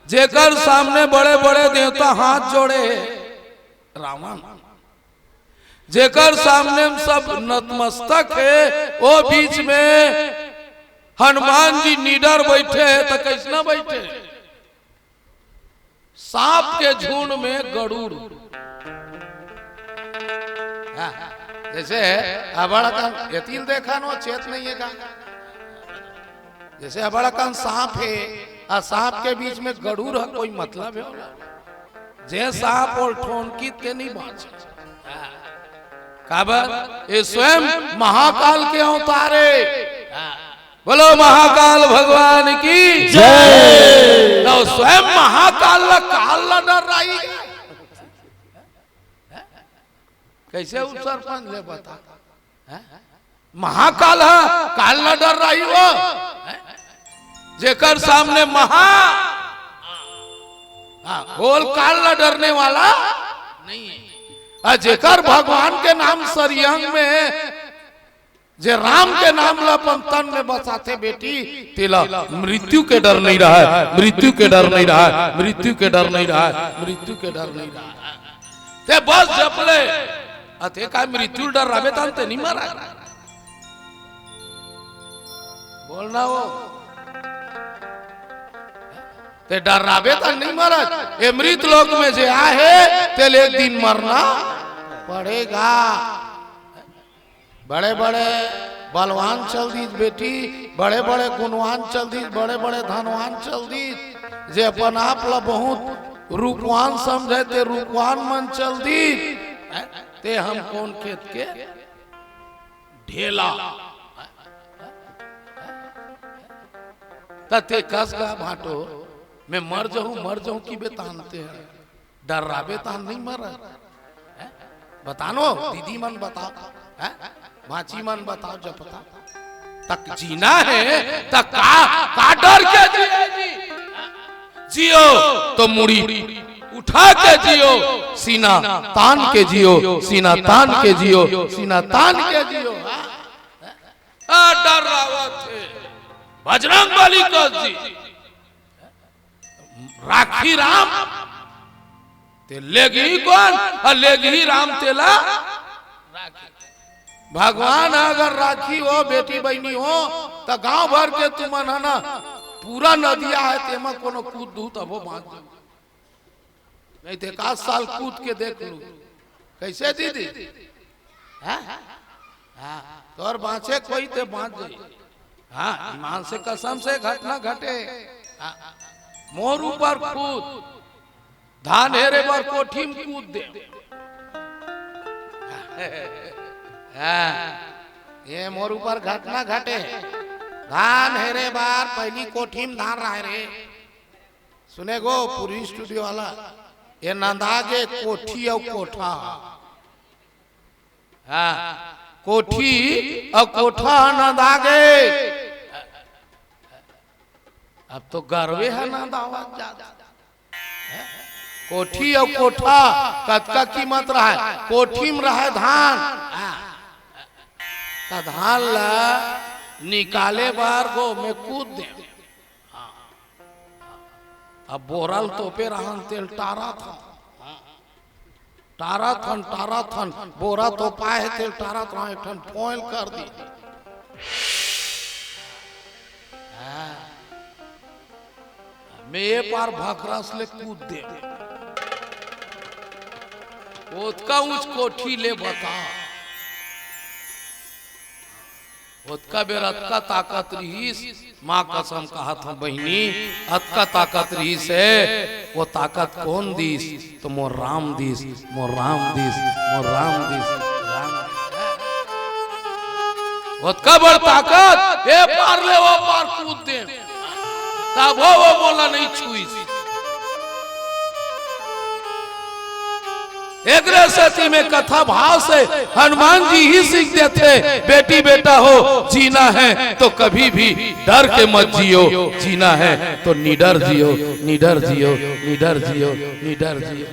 जेकर सामने बड़े बड़े देवता हाथ जोड़े रावण, जेकर सामने सब नतमस्तक है, वो बीच में हनुमान जी निडर बैठे तो कैसना बैठे? सांप के झुंड में गरुड़, जैसे अबड़ा कान यतीन देखा नो चेत नहीं है का, जैसे अबड़ा कान सांप है और सांप के बीच में गरुड़ है, कोई मतलब है? जे सांप और ठोनकी के नहीं बाँच काबर ये स्वयं महाकाल के अवतारे। बोलो महाकाल भगवान की जय। तो स्वयं महाकाल काल न डर रही, कैसे सरपंच ले बता? महाकाल है काल न डर रही वो, जेकर सामने बोल काल न डरने वाला नहीं है। जेकर भगवान के नाम सरियंग में जे राम के नाम लपन तन में बसाते बेटी तिला मृत्यु के डर नहीं रहा है, मृत्यु के डर नहीं रहा है, मृत्यु के डर नहीं रहा है, मृत्यु के डर नहीं रहा है। ते बस जपले अते का मृत्यु डर रहे तन ते नहीं मरा बोलना वो ते डर रहे तन नहीं मरा। ये मृत लोक में जे आहे तेल एक दिन मरना पड़ेगा। बड़े बड़े बलवान चल दी बेटी, बड़े बड़े गुणवान चल दी, बड़े बड़े धनवान चल दी, जे अपन आप ला बहुत रूपवान समझे ते रूपवान मन चल दी, ते हम कौन खेत के ढेला ते कस का भाटो मैं मर जाऊं की बेतानते हैं डर रहा बेतान नहीं मरा। बतानो दीदी मन बताओ, माची मन बताओ, जब पता तक जीना है तक का डर के जियो तो मुड़ी उठा के जियो, सीना तान के जियो, सीना तान के जियो, सीना तान के जियो। डर रावत थे बजरंग बली को जी राखी राम ते लेगी कौन, लेगी राम तेला भगवान। अगर राखी हो, बेटी बहनी हो, तो गांव भर के तुमन है ना पूरा नदिया है तेमा कोनो कूद दू तब वो बांध दू, नहीं तो 1 साल कूद के देख लू कैसे दीदी। तोर बाँचे कोई ते बांध दे। हाँ, ईमान से कसम से घटना घटे। मोर ऊपर कूद, धान हेरे पर कोठी में कूद दे। ये मोर ऊपर घटना घटे, धान हेरे बार पहली कोठी में धान रहे रे। सुने गो पूरी स्टूडियो वाला, ये नंदागे कोठी और कोठा। हाँ, कोठी और कोठा नंदागे। अब तो गर्वे है नंदावत ज्यादा। कोठी और कोठा कतका कीमत रहा है। कोठी में रहे धान, तो धान ला निकाले बार गो में कूद दे। अब बोरल तोपे रहन तेल टारा था, टारा थन बोरा तो पाए तेल टारा था, एक ठन फॉइल कर दी। मैं ये पार भखरस ले कूद दे। ओतका ऊंच कोठी ले बता, ओतका बेर अतका ताकत रहीस। माँ कसम कहा था बहनी, अतका ताकत रहीस है। वो ताकत कौन दीस? तो मोर राम दीस, मोर राम दीस, मोर राम दीस। ओतका बड़ ताकत ए पार ले वो पार कूद दे, तब वो बोला नहीं छुईस। एक रसती में कथा भाव से हनुमान जी ही सीख देते, बेटी बेटा हो जीना है तो कभी भी डर के मत जियो, जीना है तो निडर जियो, निडर जियो, निडर जियो, निडर जियो।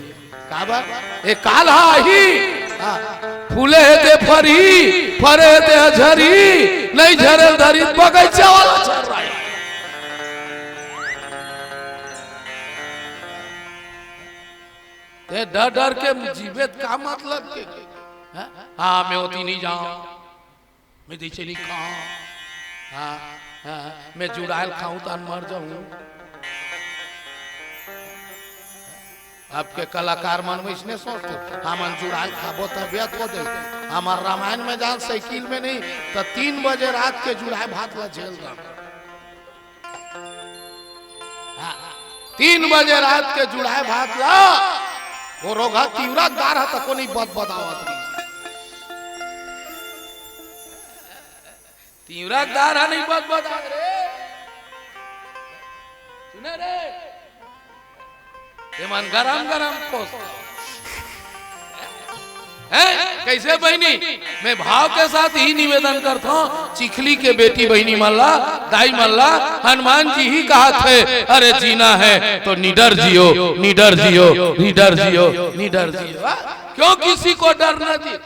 काबा ए काला ही फूले दे फरी, फरे दे झरी, नहीं झरे धरी बगीचा वाला चल रहा है। डर डर के जीवित का मतलब के? हाँ मैं होती नहीं जाऊं, मैं दीचे नहीं खाऊं, हाँ मैं जुड़ायल खाऊं तो मर जाऊं। आपके कलाकार मन में इसने सोचते हम जुड़ायल खाबो तबियत हो जाए। हमार रामायण में जान साइकिल में नहीं तो 3 बजे रात के जुड़ाए भात ला झेल रहा। 3 बजे रात के जुड़ाए भात ला वो रोगा तीव्रा दार है तको नहीं बद बदावत रही। तीव्रा दार है नहीं बद बदा रे, सुने रे ये मन गरम गरम पोस है। कैसे बहनी मैं भाव के साथ ही निवेदन करता हूँ, चिखली के बेटी बहनी मल्ला दाई मल्ला हनुमान जी ही कहा थे, अरे जीना है तो निडर जियो, निडर जियो, निडर जियो, निडर जियो। क्यों किसी को डरना जी?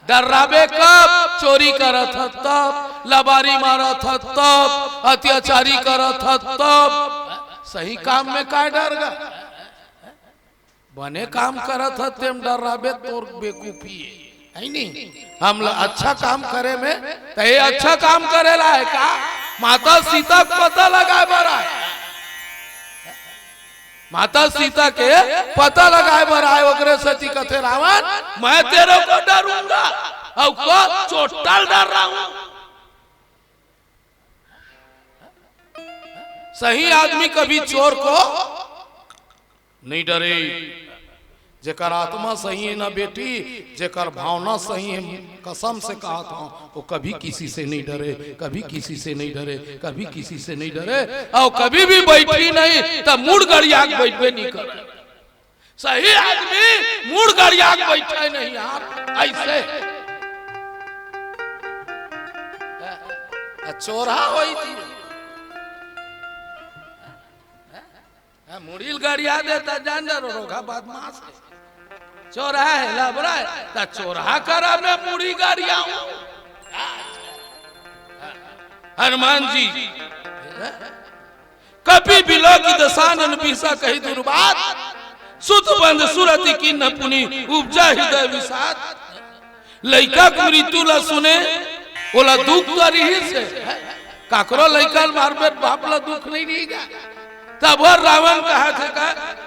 डरावे कब? चोरी करत था तब, लबारी मारत था तब, अत्याचारी करत था तब। सही काम में का डर गा? बने काम करत था तेम डरावे तोर बेकूफी है नहीं। हम अच्छा काम करे में तो ये अच्छा काम करेला है का? माता सीता को पता लगाए बरा है, माता सीता के पता लगाए बरा है। वगैरह सती कथे रावण मैं तेरे को डरूंगा और को चोटल डर रहा हूं। सही आदमी कभी चोर को नहीं डरे। जेकर आत्मा सही है ना बेटी, जेकर भावना सही है, कसम से कहा था वो कभी किसी से नहीं डरे, कभी किसी से नहीं डरे, कभी किसी से नहीं डरे। और कभी भी बैठी नहीं तो मुड़ गड़िया बैठे नहीं करे। सही आदमी मुड़ गड़िया बैठे नहीं यार ऐसे। चोरा हुई थी मुड़ील गाड़िया देता जानर रोगा बदमाश चौराहा है लबरा है ता चौराहा करा में मुड़ी गाड़िया हनुमान जी कपि बिलो की दसानन बीसा कही दुर्बात सुत बंद सुरति की न पुनी उपजा हृदय विषाद लइका के मृत्यु ला सुने ओला दुख तो रही से काकरो लइका मारबे बाप ला दुख नहीं रहेगा तब रावण कहा थे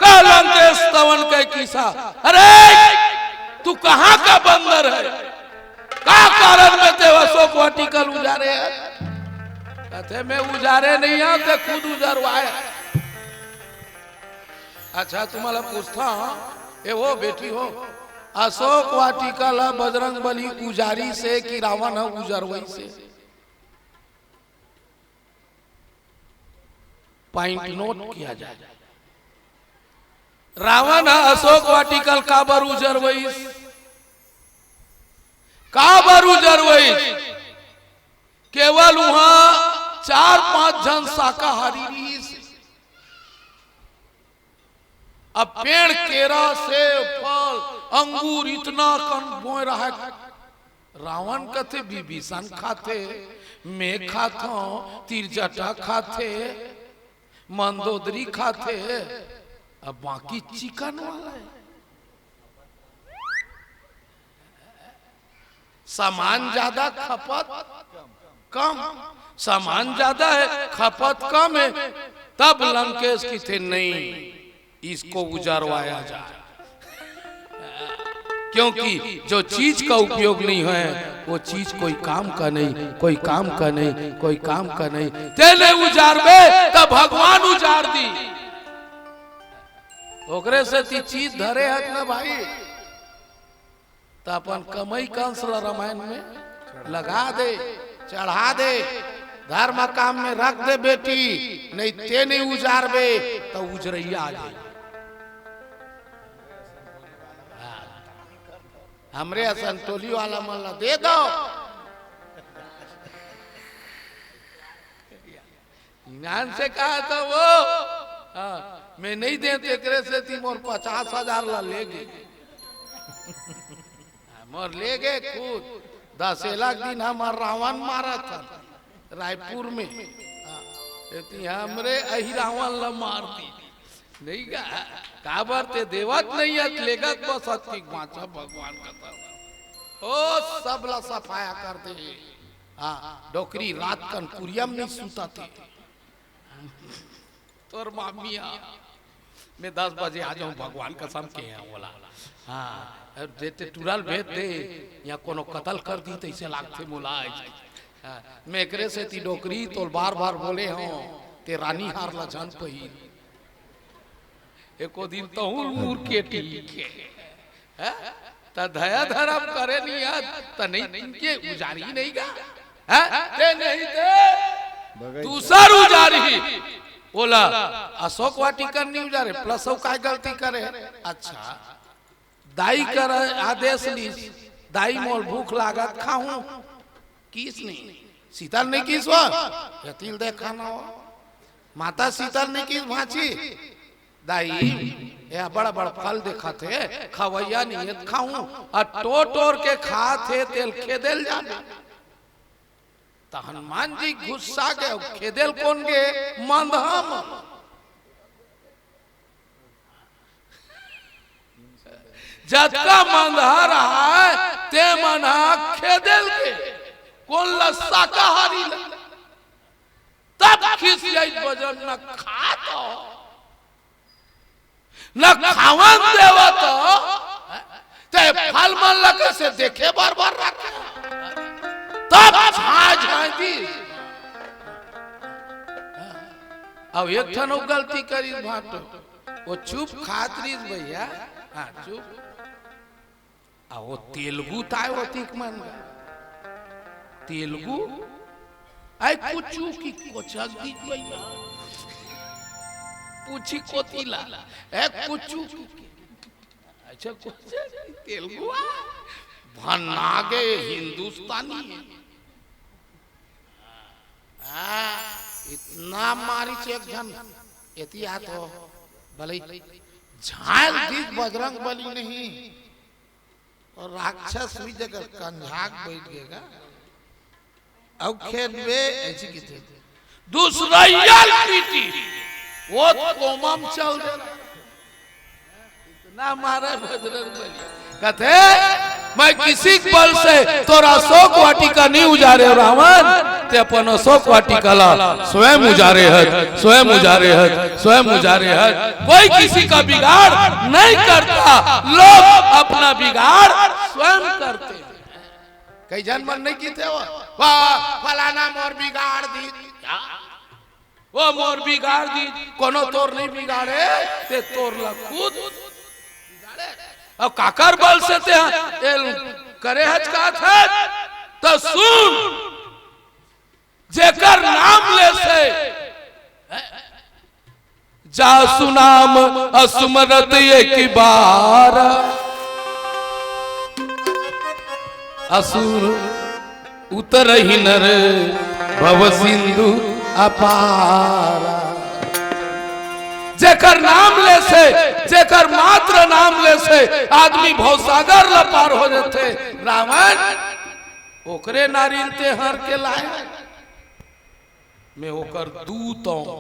का लंकेश तवन के किसा अरे तू कहां का बंदर है का कारण में ते अशोक वाटिकल उजारे है कहते मैं उजारे नहीं हूं ते खुद उजरवाए अच्छा तुम्हारा पूछता ए वो बेटी हो अशोक वाटिकल बजरंग बली उजारी से कि रावण है उजरवई से पॉइंट नोट किया जाए रावण अशोक वाटिकल काबर उजरवईस केवल वहां 4-5 जन शाकाहारी रहीस अब पेड़ केरा सेब फल अंगूर इतना कन बोए रहा रावण कथे विभीषण खाते मैं खाता तिरजटा खाते मंदोदरी खाते अब बाकी चिकन वाला है सामान ज्यादा खपत कम सामान ज्यादा है खपत कम है तब लंकेश की थे नहीं इसको उजारवाया जाए क्योंकि जो चीज का उपयोग नहीं है वो चीज कोई काम का नहीं कोई काम का नहीं कोई काम का नहीं तेने उजारबे तब भगवान उजार दी ओकरे से ती चीज धरे हक ना भाई तो अपन कमाई कंस रामायण में लगा दे चढ़ा दे धर्म काम में रख दे बेटी नहीं ते नहीं उजारबे तो उजरैया आ जाए हमरे असंतोली वाला मल्ला दे दो ज्ञान से कहा था वो मैं नहीं दे तेरे से थी मोर 50,000 ला ले गए मोर ले गए खुद 10 लाख दिन हमार रावण मारा था रायपुर में हमरे अही रावण ला मार दी नहीं काबर ते देवत नहीं है लेगत बस अति वाचा भगवान का ओ सब ला सफाया कर दे डोकरी रात कन कुरियम नहीं सुता थे तोर मामिया मैं 10 बजे आ जाऊं भगवान कसम के हैं बोला हाँ देते टुरल भेज दे या कोनो कत्ल कर दी तो इसे लागते मुलाय मैं एकरे से ती डोकरी तो बार बार बोले हो ते रानी हार ला जान पही एको दिन तो मूर के टीके त दया धर्म करे नहीं याद त नहीं के उजारी नहीं गा ते नहीं ते दूसर उजारी बोला अशोक वाटिकन नहीं उजारे प्लस काय गलती करे अच्छा दाई कर आदेश ली दाई मोल भूख लागत खाऊं किस नहीं शीतल नहीं किस वो यतिल देखा ना हो माता शीतल नहीं किस भाची दाई या बड़ा बड़ा फल देखा थे खवैया नियत खाऊं और टोर के खाते तेल खेदेल जाने तो हनुमान जी गुस्सा के खेदेल कौन गे मंदहम जतका मंदहा रहा है ते मना खेदेल के कौन ला शाकाहारी तब खिस जाई बजन न खातो न खावन देवा तो ते फल मन लगे से देखे बार बार रखे तब झाझ दी अब एक ठन गलती करी भाटो वो चुप खातरीज भैया हाँ चुप आ वो तेलुगु ताय होती मन तेलुगु आई कुचू की कोचक दी भैया पूछी कोतीला ए कुचू अच्छा कुछ तेलुगु भन्नागे हिंदुस्तानी इतना मारी एक जन एतिया तो भले झाल दीद बजरंग बली नहीं और राक्षस भी जगह कंझाक बैठ गएगा अब खेत में ऐसी की थे दूसरा याल पीटी वो कोमम चल ना मारे बजरंग बली कहते मैं किसी बल से तोरा अशोक वाटिका नहीं उजारे रावण ते अपन अशोक वाटिका ला स्वयं उजारे है स्वयं उजारे है स्वयं उजारे है कोई किसी का बिगाड़ नहीं करता लोग अपना बिगाड़ स्वयं करते कई जन मन नहीं की थे वो फलाना मोर बिगाड़ दी वो मोर बिगाड़ दी कोनो तोर नहीं बिगाड़े ते तोर ला खुद अब काकर बल से ते करे हज का था तो सुन जेकर नाम ले से जा सुनाम असुमरत एक बार असुर उतर ही नर भव सिंधु अपारा जेकर नाम ले से जेकर मात्र नाम ले से आदमी भवसागर ल पार हो जाते रावण ओकरे नारियल ते हर के लाए मैं ओकर दूत हूं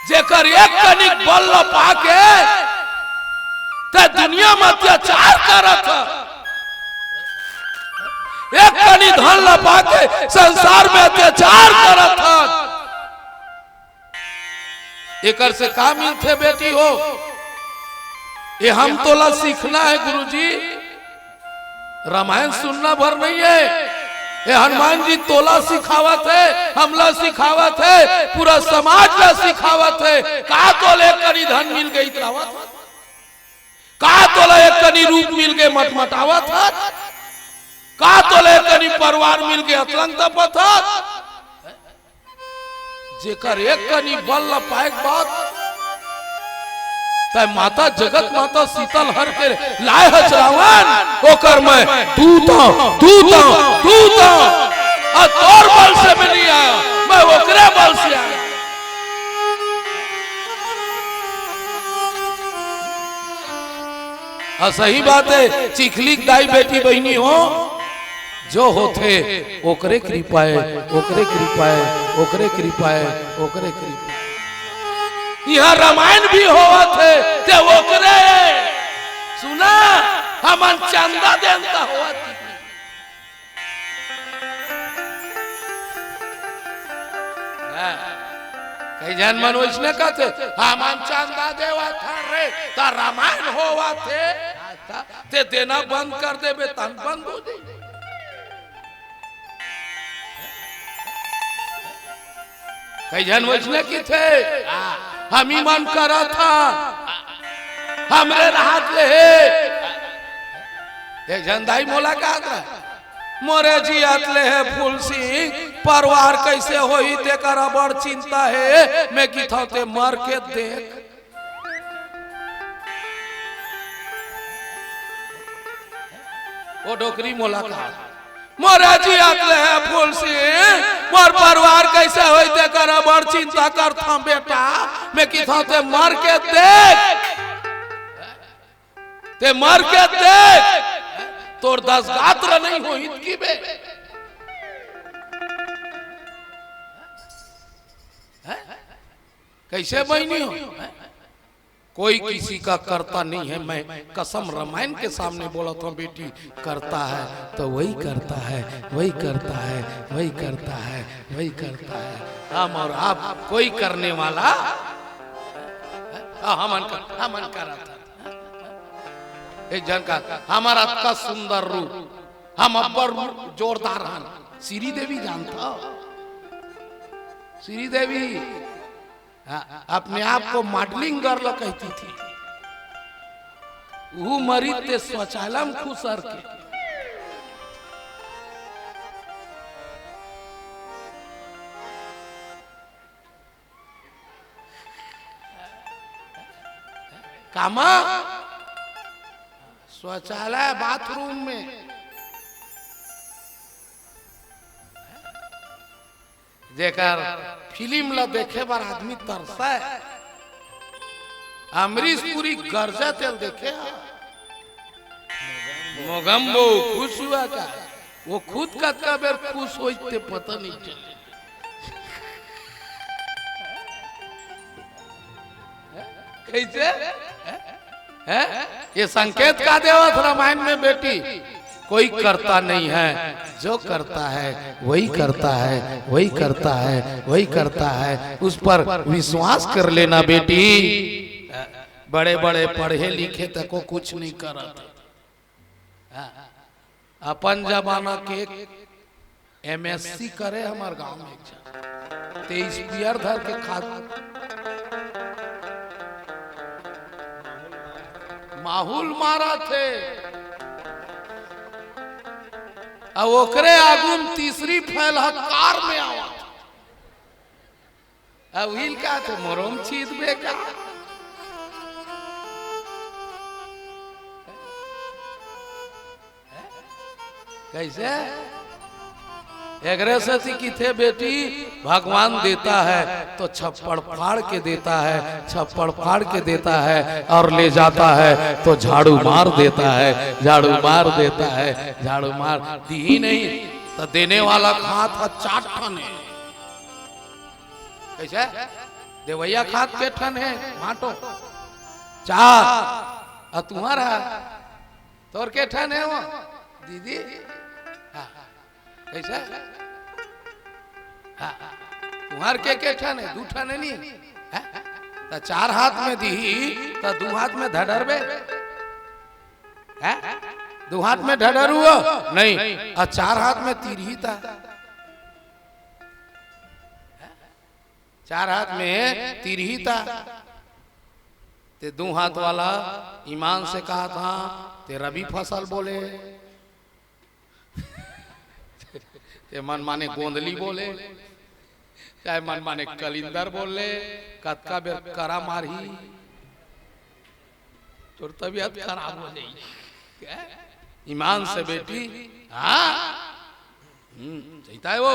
जेकर एक कनिक बल ल पाके ते दुनिया में अत्याचार करत एक कनी धन ला पाके संसार में अत्याचार करत एकर से का मिलते बेटी हो ये हम तोला सीखना है गुरुजी रामायण सुनना भर नहीं है ये हनुमान जी तोला सिखावत है हमला सिखावत है पूरा समाज ला सिखावत है का तोले कनी धन मिल गई त्रावत का तोला एक कनी रूप मिल गए मटमटावत है का तोले कनी परिवार मिल गया अतलंग पत्थर जेकर एक कनी बल ल पाए बात तय माता जगत माता शीतल हर के लाए है रावण ओकर मैं दूता दूता दूता और तोर बल से मैं नहीं आया मैं ओकरे बल से आया सही बात है चिखली दाई बेटी बहनी हो जो होते ओकरे कृपा है ओकरे कृपा है ओकरे कृपा है ओकरे कृपा यहाँ रामायण भी होवा थे ते ओकरे सुना हमन चंदा देता हुआ कई जन मन वैसने कहते हमन चंदा देवा था रे ता रामायण होवा थे ते देना बंद कर दे तन बंद हो जाए कई जन वैसने की थे हम ही मन करा था हमरे राहत ले एक जनदाई मुलाकात रहा मोरे जी आतले है फूल सिंह परिवार कैसे होई तेकर बड़ चिंता है मैं की था ते मर के देख वो डोकरी मुलाकात मोरे जी आतले है फूल सिंह मोर परिवार कैसे होई तेकर बड़ चिंता करता बेटा मैं की था ते मर के देख ते मर के देख तोर 10 गात्र नहीं हो हित की बे कैसे बहनी हो कोई किसी का करता नहीं है मैं कसम रामायण के सामने बोला था बेटी करता है तो वही करता है वही करता है वही करता है वही करता है हम और आप कोई करने वाला हमन करा था एक जन का हमारा का सुंदर रूप हम अब्बर जोरदार हैं श्री देवी जानता श्री देवी अपने आप को मॉडलिंग गर्ल कहती थी वो मरी ते स्वचालम खुसर के कामा शौचालय बाथरूम में जेकर फिल्म ला देखे बार आदमी तरसा है। अमरीश पुरी गर्जा तेल देखे मोगम्बो खुश हुआ का वो खुद का बेर खुश होते पता नहीं चले। कैसे है? ये संकेत का देवत रामायण में बेटी कोई करता नहीं है, जो करता है वही करता है, वही करता है, वही करता है, उस पर विश्वास कर लेना बेटी। बड़े बड़े पढ़े लिखे तक को कुछ नहीं करत। अपन जमाना के MSc करे हमारे गांव में 23 बियर धर के खा माहौल मारा थे। अब ओकरे आगुन तीसरी फैल कार में आवा। अब हिल का थे मोरम चीज बेका कैसे एग्रेसिव की थे बेटी। भगवान देता है तो छप्पड़ फाड़ के देता है, छप्पड़ फाड़ के देता है और ले जाता है तो झाड़ू मार देता है, झाड़ू मार देता है, झाड़ू मार दी ही नहीं तो देने वाला खात है 4 ठन है। कैसे देवैया खात के ठन है माटो 4 तुम्हारा तोर के ठन है वो दीदी। कैसा तुम्हार के ठन है 2 ठन है नहीं तो 4 हाथ में दी तो 2 हाथ में धड़रबे 2 हाथ में धड़र हुआ नहीं और 4 हाथ में तीर ही था। 4 हाथ में तीर ही था। ते 2 हाथ वाला ईमान से कहा था तेरा भी फसल बोले ते मन माने गोंदली बोले चाहे मन माने कलिंदर बोले कतका बेर करा मारही तो तबीयत खराब हो जाएगी। ईमान से बेटी हाँ है वो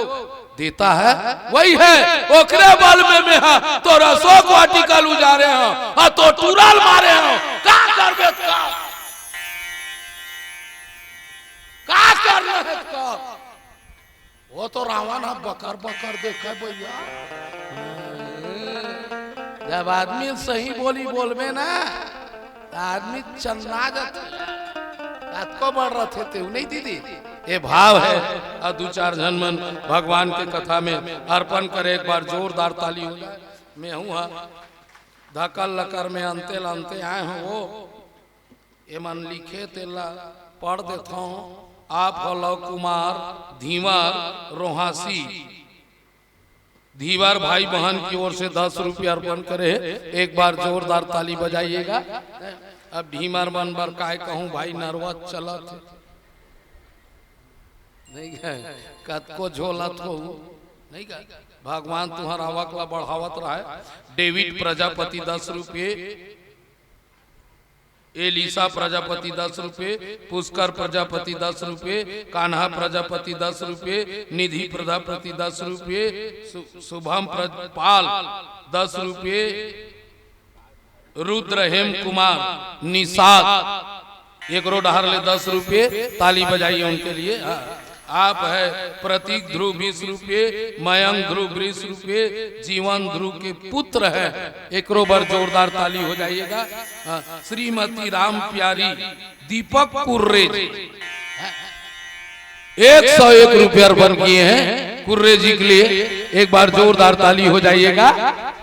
देता है वही है ओकरे बल में है तो रसो को आर्टिकल उजारे हो तो टूराल मारे हो का करबे का कर रहे का वो तो रावण है बकर बकर देखे भैया। जब आदमी सही बोली बोलबे ना आदमी चन्ना जाते को बढ़ रहे थे नहीं दीदी। ये भाव है और 2-4 जन मन भगवान के कथा में अर्पण करे। एक बार जोरदार ताली हो जाए। मैं हूँ धकल लकर में अंते लंते आए हूँ वो ये मन लिखे तेला पढ़ देता हूँ। आप हो लव कुमार धीवर रोहासी धीवर भाई बहन की ओर से 10 रुपये अर्पण करे। एक बार जोरदार ताली बजाइएगा। अब भीमर मन बर काय कहूँ भाई नर्वस चलत नहीं कत को झोलत हो नहीं का भगवान तुम्हारा आवकला बढ़ावत रहा है। डेविड प्रजापति 10 रुपये, एलिसा प्रजापति 10 रुपये, पुष्कर प्रजापति 10 रुपये, कान्हा प्रजापति 10 रुपये, निधि प्रजापति 10 रुपये, शुभम पाल 10 रुपये, रुद्र हेम कुमार निषाद एक रोडहर ले 10 रुपये। ताली बजाइए उनके लिए। आप है प्रतीक ध्रुव 20 रुपये, मयंक ध्रुव 20 रुपये, जीवन ध्रुव के पुत्र है। एक रोबर जोरदार ताली हो जाइएगा। श्रीमती राम प्यारी दीपक कुर्रे 101 रुपये अर्पण किए हैं कुर्रे जी के लिए। एक बार जोरदार ताली हो जाइएगा।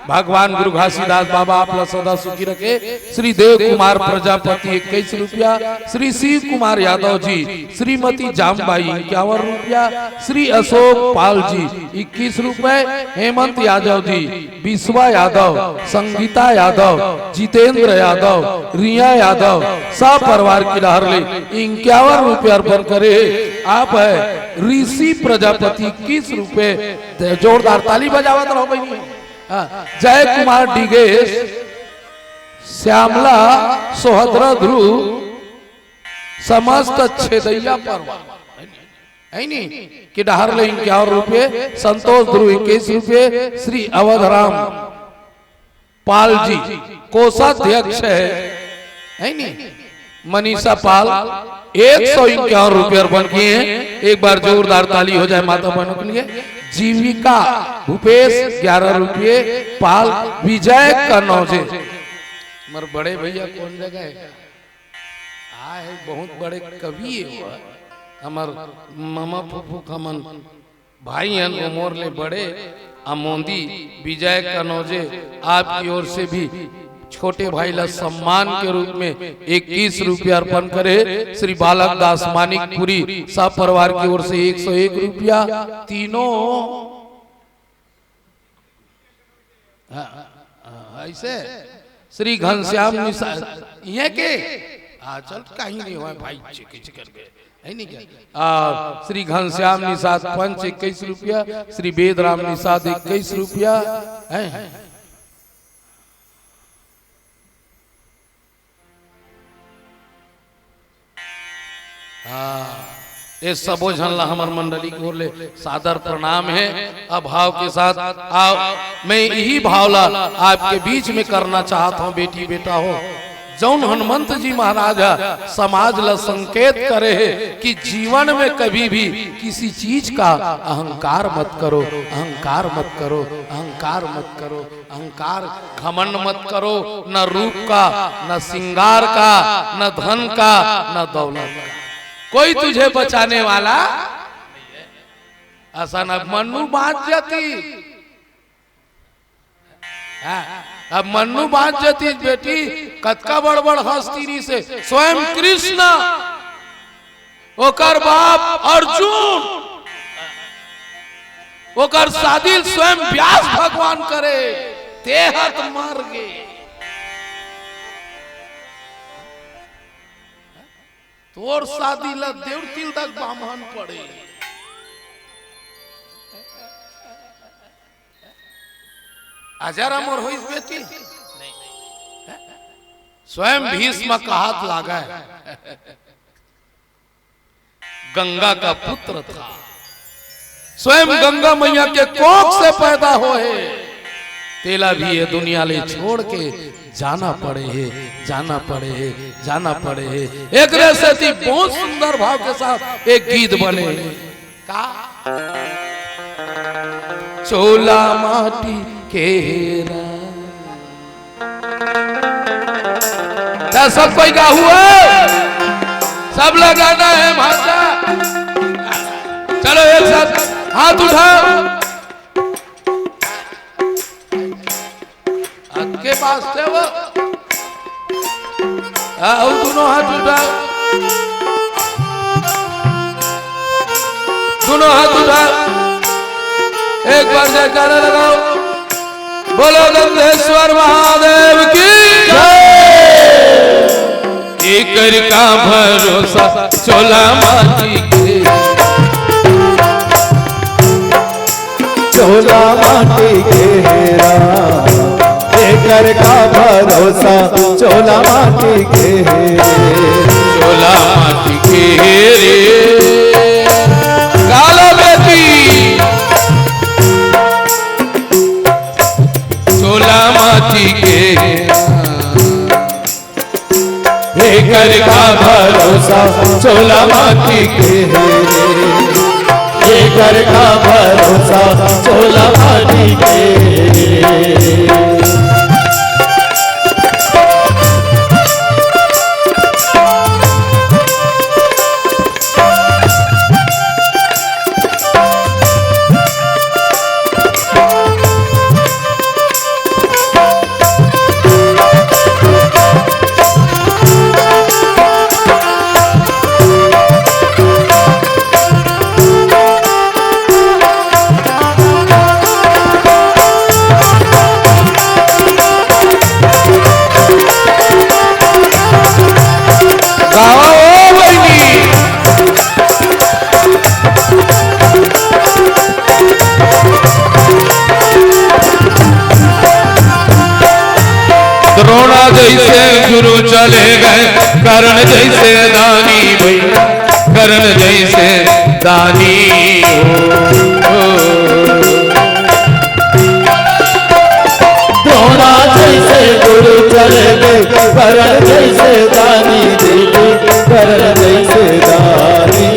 भगवान गुरु घासीदास बाबा आप सदा सुखी रखे। श्री देव कुमार प्रजापति 21 रुपया, श्री शिव कुमार यादव जी, श्रीमती जामबाई 51 रुपया, श्री अशोक पाल जी 21 रुपए, हेमंत यादव जी, विश्वा यादव, संगीता यादव, जितेंद्र यादव, रिया यादव सब परिवार की लहर ले 51 रुपये अर्पण करे। आप है ऋषि प्रजापति 21 रुपये। जोरदार ताली बजावत रहो भाई। जय कुमार डिगेश, श्यामला सोहद्र ध्रुव समस्त छेदैया पर है नहीं कि डहारले 51 रुपये, संतोष ध्रुव 21 रुपये, श्री अवधराम पाल जी कोषाध्यक्ष है नहीं, मनीषा पाल 151 रुपये अर्पण किए हैं। एक बार जोरदार ताली हो जाए माता बहनों के लिए। जीविका भूपेश 11 रुपये, पाल विजय कनौजे। मर बड़े भैया कौन जगह है आए, बहुत बड़े कवि है हमार मामा फूफू कमन भाई हैं उमर ले बड़े अमोंदी विजय कनौजे। आपकी ओर से भी छोटे भाई ला सम्मान के रूप में 21 रुपया अर्पण करे। श्री बालक दास मानिकपुरी सब परिवार की ओर से 101 रुपया। तीनों ऐसे श्री घनश्याम निषाद ये के चल कहीं नहीं हुआ भाई करके है नहीं क्या। श्री घनश्याम निषाद पंच 21 रुपया, श्री वेदराम निषाद 21 रुपया है। ये सबो झनला हमार मंडली की ओर ले सादर प्रणाम है। अभाव के साथ मैं यही भावला आपके बीच में करना चाहता हूँ। बेटी बेटा हो जौन हनुमंत जी महाराज समाज ला संकेत करे है कि जीवन में कभी भी किसी चीज का अहंकार मत करो, अहंकार मत करो, अहंकार मत करो, अहंकार घमंड मत करो, न रूप का, न श्रृंगार का, न धन का, न दौलत का। कोई तुझे बचाने वाला ऐसा न मन्नू बात जाती। अब मन्नू बात जाती बेटी कतका बड़ हस्ती से स्वयं कृष्ण ओकर बाप अर्जुन ओकर शादी स्वयं व्यास भगवान करे तेहत मर गे। तोर शादी ला देवतिल तक ब्राह्मण पड़े। हजार अमर हो इस बेटी स्वयं भीष्म का हाथ लागा है। गंगा का पुत्र था, स्वयं गंगा मैया के कोख से पैदा हुए। तेला भी ये दुनिया ले छोड़ के जाना पड़े है, जाना पड़े है, जाना पड़े है। एक रेसे बहुत सुंदर भाव के साथ एक गीत बने का चोला माटी केरा। क्या सब कोई गा हुआ? सब लगाना है भाषा। चलो एक साथ हाथ उठाओ। आपके पास से वो दोनों हाथ उठाओ, दोनों हाथ उठाओ। एक बार जयकारा लगाओ। बोलो गंधेश्वर महादेव की जय। एकर का भरोसा चोला माटी के,
चोला माटी घेरा। एकर का भरोसा चोला माटी के,
चोला माटी घेरे। काला बेटी चोला माटी के,
एकर का भरोसा चोला माटी के, एकर का भरोसा चोला माटी के।
द्रोणा जैसे गुरु चले गए, कर्ण जैसे दानी भैया, कर्ण जैसे दानी हो।
द्रोणा जैसे गुरु चले गए करण जैसे दानी देवी करण जैसे दानी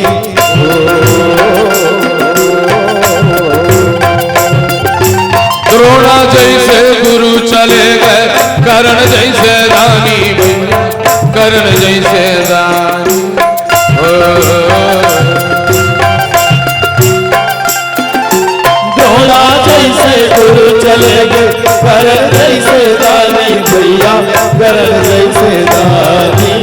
द्रोणा जैसे गुरु चले गए करण जैसे दानी करण जैसे दानी हो।
द्रोणा जैसे गुरु चले गए करण जैसे दानी भैया करण जैसे दानी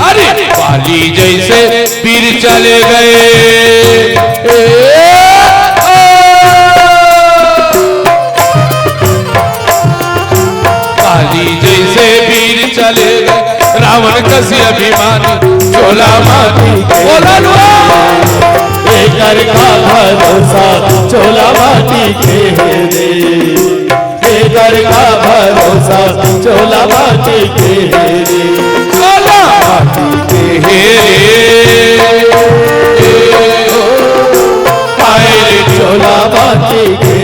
अरे बाली जैसे पीर चले गए बाली जैसे पीर चले गए रावण कसी अभिमानी चोला माटी बोला
कर का भरोसा चोला माटी के रे कर का भरोसा चोला माटी के रे
चोला माटी के
रे चोला माटी के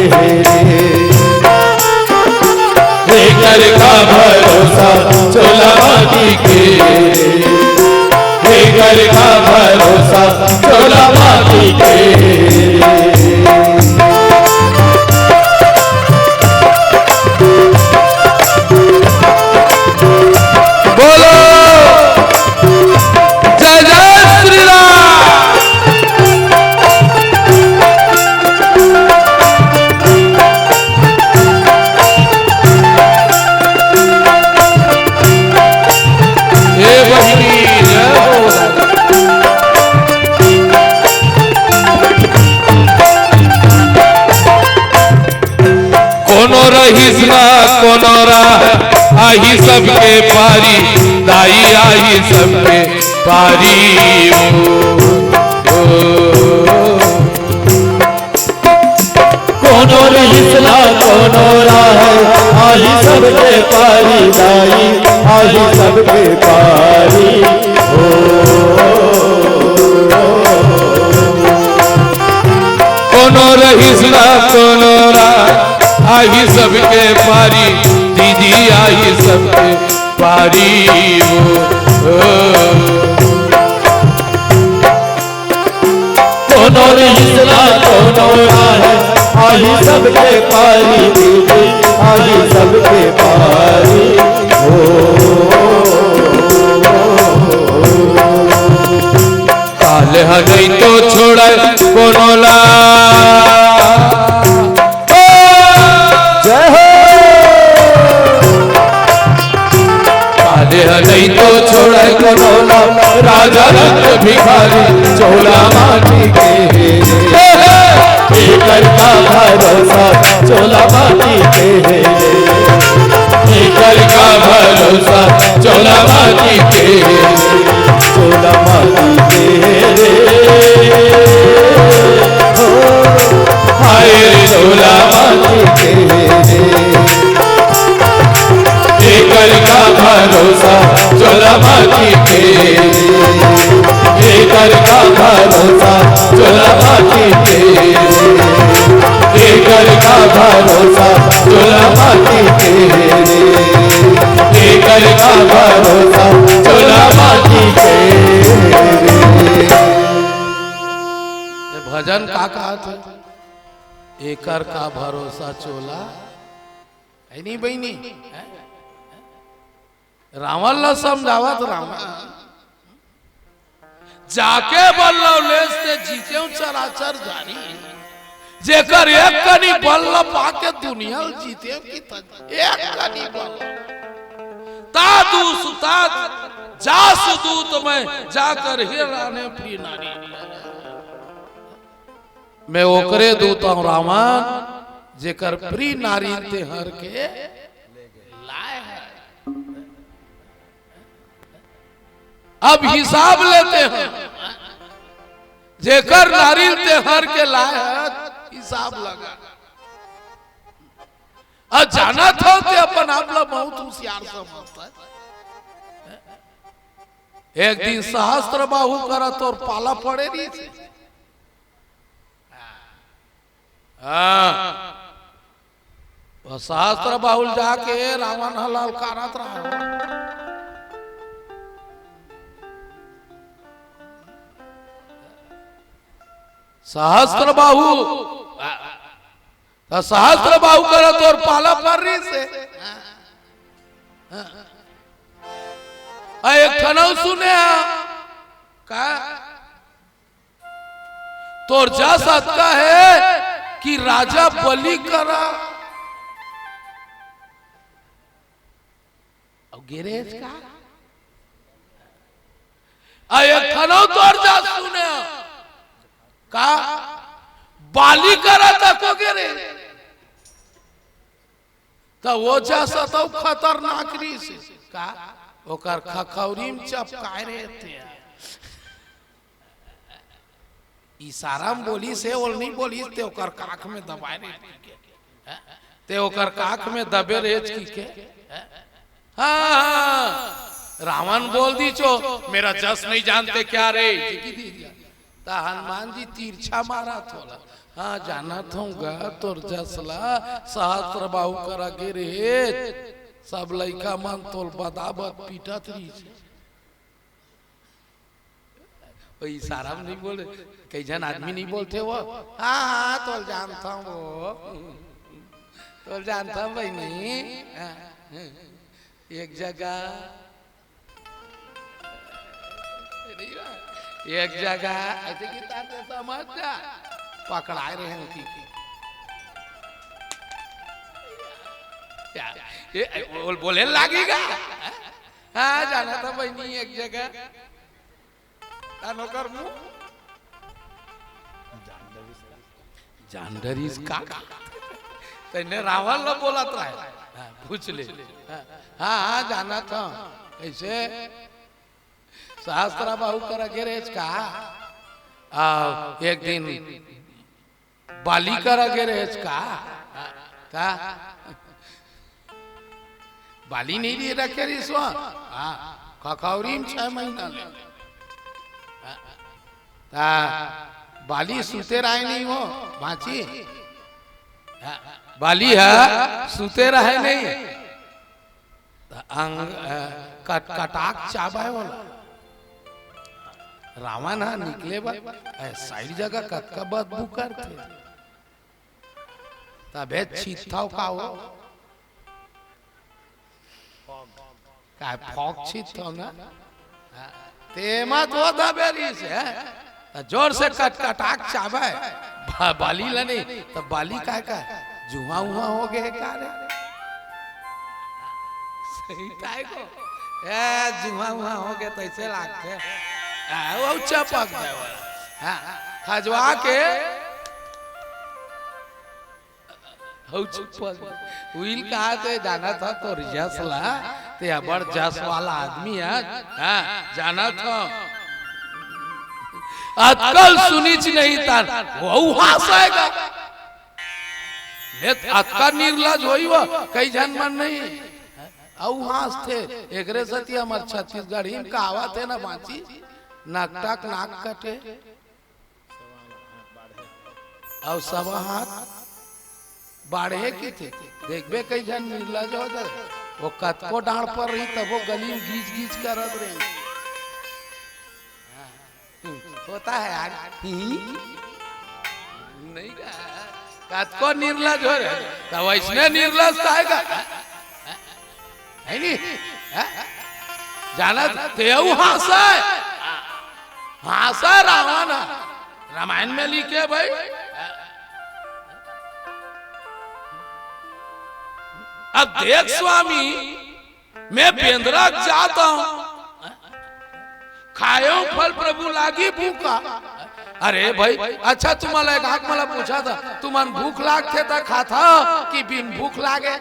रे कर का भरोसा चोला माटी के घर का भरोसा चोला माटी के
बोलो जय जय श्री राम। हे बहिनी जय हो। कोनो रहीस ना कोनो राह आही सबके पारी दाई आही सबके पारी
कोनो रहीस ना कोनो राह आही सबके पारी दाई आही सबके पारी
कोनो रहीस ना कोनो राह आही सबके पारी दीदी आई सबके पारी
कोनो रहीस ना कोनो राह आही सबके पारी दीदी आही सबके पारी
काल हगई तो छोड़ा कोनो ला नहीं तो छोड़ कोनो राजा रंग भिखारी चोला माटी के
कर का भरोसा चोला माटी के
कर का भरोसा चोला माटी के
चोला माटी के
हाय चोला माटी
के
कर का भरोसा चोला माटी के कर का भरोसा चोला माटी के कर का भरोसा चोला माटी के कर का भरोसा चोला माटी के। भजन का कहा था एकर का भरोसा चोला है नहीं बहनी रावण ला समझावत रावण जाके बल्लव लेस ते जीते चराचर जानी जेकर एक कनी बल्ल पाके दुनिया जीते की एक कनी बल्ल तादूस तात जास दूत में जाकर हिराने प्रिय नारी मैं ओकरे दूत हूं रावण जेकर प्रिय नारी ते हर के लाए है। अब हिसाब लेते हैं जेकर नारियल ते हर के लाए हिसाब लगा जाना था ते अपन आप लोग बहुत होशियार समझता है एक दिन सहस्त्र बाहु करत और पाला पड़े रही थी। सहस्त्र बाहुल जाके रावण हलाल कारत रहा। सहस्त्र बाहु सहस्त्र बाहु करत और पाला पड़ रही से एक ठनव सुने का तोर जा सकता है कि राजा बलि करा अब गिरेज का एक ठनव तोर जा सुने का बाली करा तको गिरे तो वो जा सतो खतरनाक री से का ओकर खखौरीम चपकाए रहते इशारा में बोली से और नहीं बोली ते ओकर काख में दबाए रहे ते ओकर काख में दबे रेच की के हाँ रावण बोल दी चो मेरा जस नहीं जानते क्या रे ता हनुमान जी तिरछा मारा थोड़ा हाँ जाना था तोर जसला सहस्त्र बाहु करा गिरे सब लइका मन तोल बदाबत पीटत रही इशारा में नहीं बोले कई जन आदमी नहीं बोलते वो हाँ हाँ तोल जानता हूँ वो तोल जानता हूँ भाई नहीं एक जगह ऐसे की समझ जा पकड़ाए रहे हैं की बोले लागेगा हाँ जाना था बहनी एक जगह जानडरीज का तेने रावण ने बोला था पूछ ले हाँ हाँ जाना था ऐसे सहस्त्र बाहु कर गिरेज का एक दिन बाली कर गिरेज का बाली नहीं लिए रखे रिश्वा खखौरी में 6 महीना ले बाली सुते रहे नहीं हो बाची बाली है सुते रहे नहीं अंग कटाक चाबा वाला रावण हा निकले बा साइड जगह कतका बदबू करते तबे छीथाव का हो का फॉक छीथाव ना तेमा तो दबेरी से जोर से कटकटाक चाबे बाली ला नहीं तब बाली का जुआ हुआ हो गए का रे सही टाइ को जुआ हुआ हो गए तो ऐसे लागते वो चपक गए हां खजवा के हो चपक व्हील कहा थे जाना था तो रिजसला ते बड़ जस वाला आदमी है हां जाना था अक्कल सुनीच नहीं तार वो हंसेगा ले अक्का निर्लज होई वो कई जन मन नहीं औ हास थे एकरे सती हमर छत्तीसगढ़ हिम कहावत है ना बाची नाकटक नाक कटे और सब हाथ बाढ़े की थे देखबे कई जन निर्लज हो जाए वो कतको डांड पर रही तब वो गली में गीच गीच करत रही होता है यार नहीं कतको निर्लज हो रहे तो वैसने निर्लज का है नहीं जाना तेऊ हासा हासा रावण रामायण में लिखे भाई अब देख स्वामी मैं बेंद्रा जाता हूं खायो फल प्रभु लागी भूखा अरे भाई अच्छा तुम्हारा एक आंख मला पूछा था तुमन भूख लागते था खाता कि बिन भूख लागे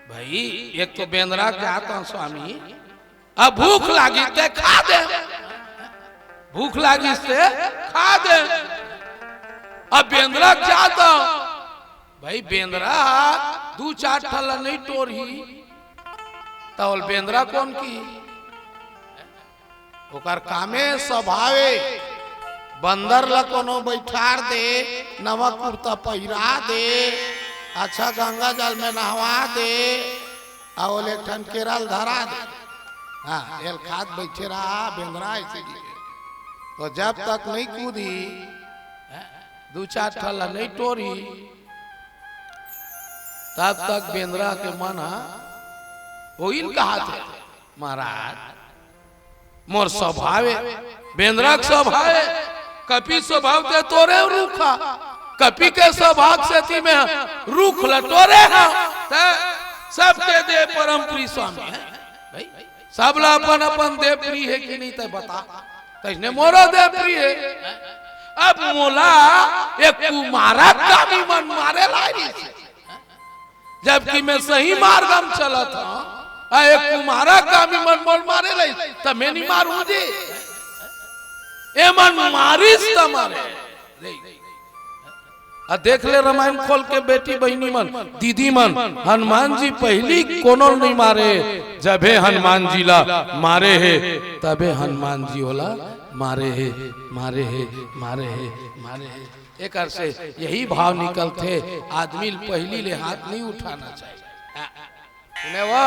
भाई एक तो बेंद्रा जाता हूं स्वामी अब भूख लागी ते खा दे भूख लागी से खा दे अब बेंद्रा जाता भाई बेंद्रा 2-4 ठल्ला नहीं टोर ही तो बेंद्रा कौन की ओकर कामे स्वभावे बंदर ला कोनो बैठार दे, नमक कुर्ता पहिरा दे, अच्छा गंगा जल में नहवा दे और एक ठन केरल धरा दे। हाँ एल खाद बैठे रहा बेंद्रा इसीलिए। तो जब तक नहीं कूदी दो चार ठल्ला नहीं टोरी तब तक बेंद्रा के मन वही कहा थे महाराज मोर स्वभावे बेंद्रा के स्वभाव कपि स्वभाव ते तोरे रूखा कपि के स्वभाव से थी में रूख लटोरे सबके दे परम प्रिय स्वामी है भाई सबला अपन अपन देव प्रिय है कि नहीं ते बता तैने मोरा देव प्रिय है। अब मोला एक कुमारा कामी मन मारे लाई जबकि मैं सही मार्गम चला था एक कुमारा कामी मन मोल मारे लाई तब मैं नहीं मारू जी ए मन मारिस तमारे देख ले रामायण खोल के बेटी बहनी मन दीदी मन हनुमान जी पहली कोनो नहीं मारे जबे हनुमान जी ला मारे है तबे हनुमान जी होला मारे है मारे है मारे है मारे है। एक से यही भाव निकलते आदमी पहली ले हाथ नहीं उठाना चाहिए वो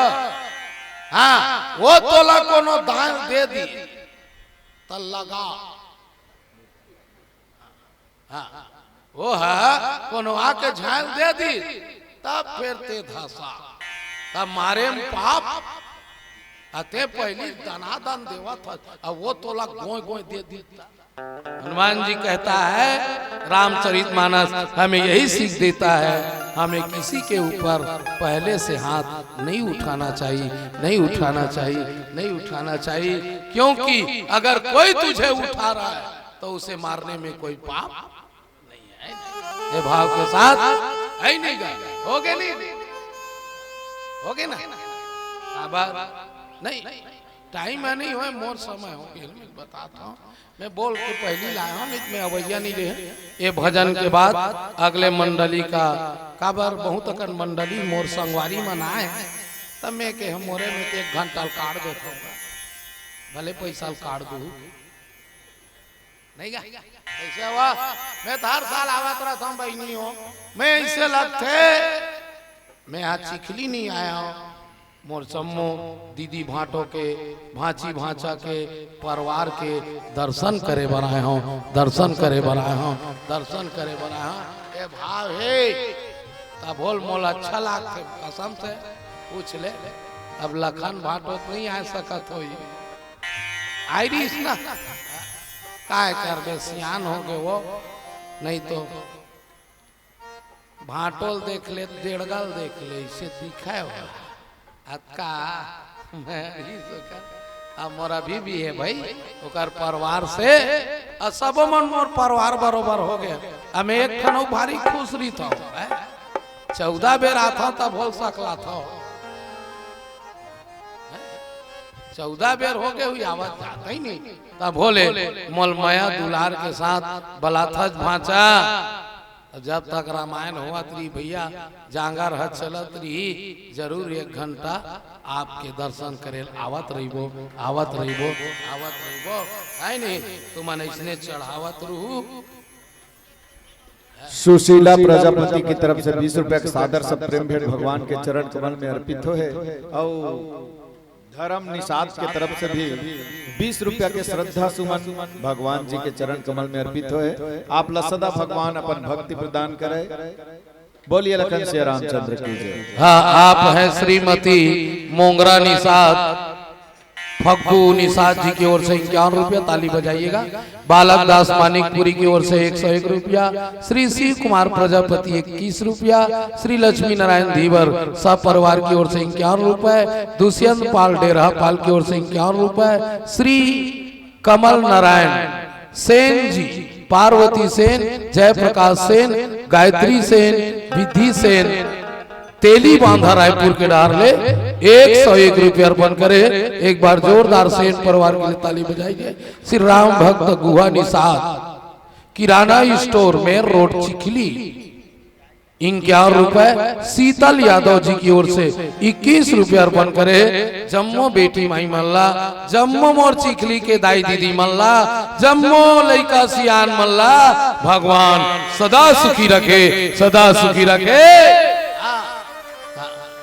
हाँ वो तोला कोनो दान दे दी तो लगा हाँ वो है कोनो आके झाल दे दी तब फिर ते धसा तब मारे में पाप अते पहली दनादन देवा था अब वो तोला गोय गोय दे दी। हनुमान जी कहता है रामचरितमानस हमें यही सीख देता है हमें किसी के ऊपर पहले से हाथ नहीं उठाना चाहिए नहीं उठाना चाहिए नहीं उठाना चाहिए क्योंकि अगर कोई तुझे उठा रहा है तो उसे मारने में कोई पाप ये भाव के साथ है नहीं गा हो गए नहीं हो गए ना अब नहीं टाइम है नहीं हो मोर समय हो गया मैं बताता हूँ मैं बोल के पहली लाया हूँ इसमें अवैया नहीं रहे। ये भजन के बाद अगले मंडली का काबर बहुत अकन मंडली मोर संगवारी मनाए तब मैं के हम मोरे में एक घंटा काट देता भले पैसा काट दू नहीं गा ऐसे हुआ मैं तो हर साल आवत रहता हूँ बहनी हो मैं ऐसे लगते मैं आज चिखली नहीं आया हूँ मोर सम्मो दीदी भाटो के भांची भांचा के परिवार के दर्शन करे बनाए हूँ दर्शन करे बनाए हूँ दर्शन करे बनाए हूँ ये भाव है तब बोल मोल अच्छा लागते कसम से पूछ ले अब लखन भाटो नहीं आ सकत हो आईरिश ना काय कर सियान हो गए वो नहीं तो भाटोल देख ले डेढ़गल देख ले इसे दिखाए हो अक्का मैं ही सोचा अब मोरा भी है भाई ओकर परिवार से सब मन मोर परिवार बरोबर हो गया हमें एक खनो भारी खुश रही था 14 बेर आता तब हो सकला था 14 बेर हो गए हुई आवाज जाता ही नहीं तब भोले मोलमाया दुलार के साथ बलाथज भांचा जब तक रामायण हुआ तरी भैया जांगर हज चलत रही जरूर 1 घंटा आपके दर्शन करे आवत रहीबो आवत रहीबो आवत रहीबो है नहीं तुम इसने चढ़ावत रहू।
सुशीला प्रजापति की तरफ से 20 रुपए का सादर सब प्रेम भेंट भगवान के चरण कमल में अर्पित हो है और धर्म निषाद के तरफ से भी 20 रुपया के श्रद्धा सुमन भगवान जी के चरण कमल में अर्पित होए। आप सदा भगवान अपन भक्ति प्रदान करे। बोलिए लखन श्री रामचंद्र की जय।
हाँ आप हैं श्रीमती मोंगरा निषाद फग्गू निषाद जी की ओर से 51 रुपया ताली बजाइएगा। बालक दास मानिकपुरी की ओर से 101 रुपया। श्री शिव कुमार प्रजापति 21 रुपया। श्री लक्ष्मी नारायण धीवर सब परिवार की ओर से 51 रुपए। दुष्यंत पाल डेरा पाल की ओर से 51 रुपए। श्री कमल नारायण सेन जी, पार्वती सेन, जयप्रकाश सेन, गायत्री सेन, विधि सेन, तेली बांधा रायपुर के डारले 101 रुपया अर्पण करे। एक बार जोरदार सेन परिवार के लिए ताली बजाइए। श्री राम भक्त गुहा निषाद किराना स्टोर में रोड चिखली ₹51 शीतल यादव जी की ओर से 21 रुपये अर्पण करे। जम्मो बेटी माई मल्ला, जम्मो मोर चिखली के दाई दीदी मल्ला, जम्मो लइका सियान मल्ला, भगवान सदा सुखी रखे, सदा सुखी रखे।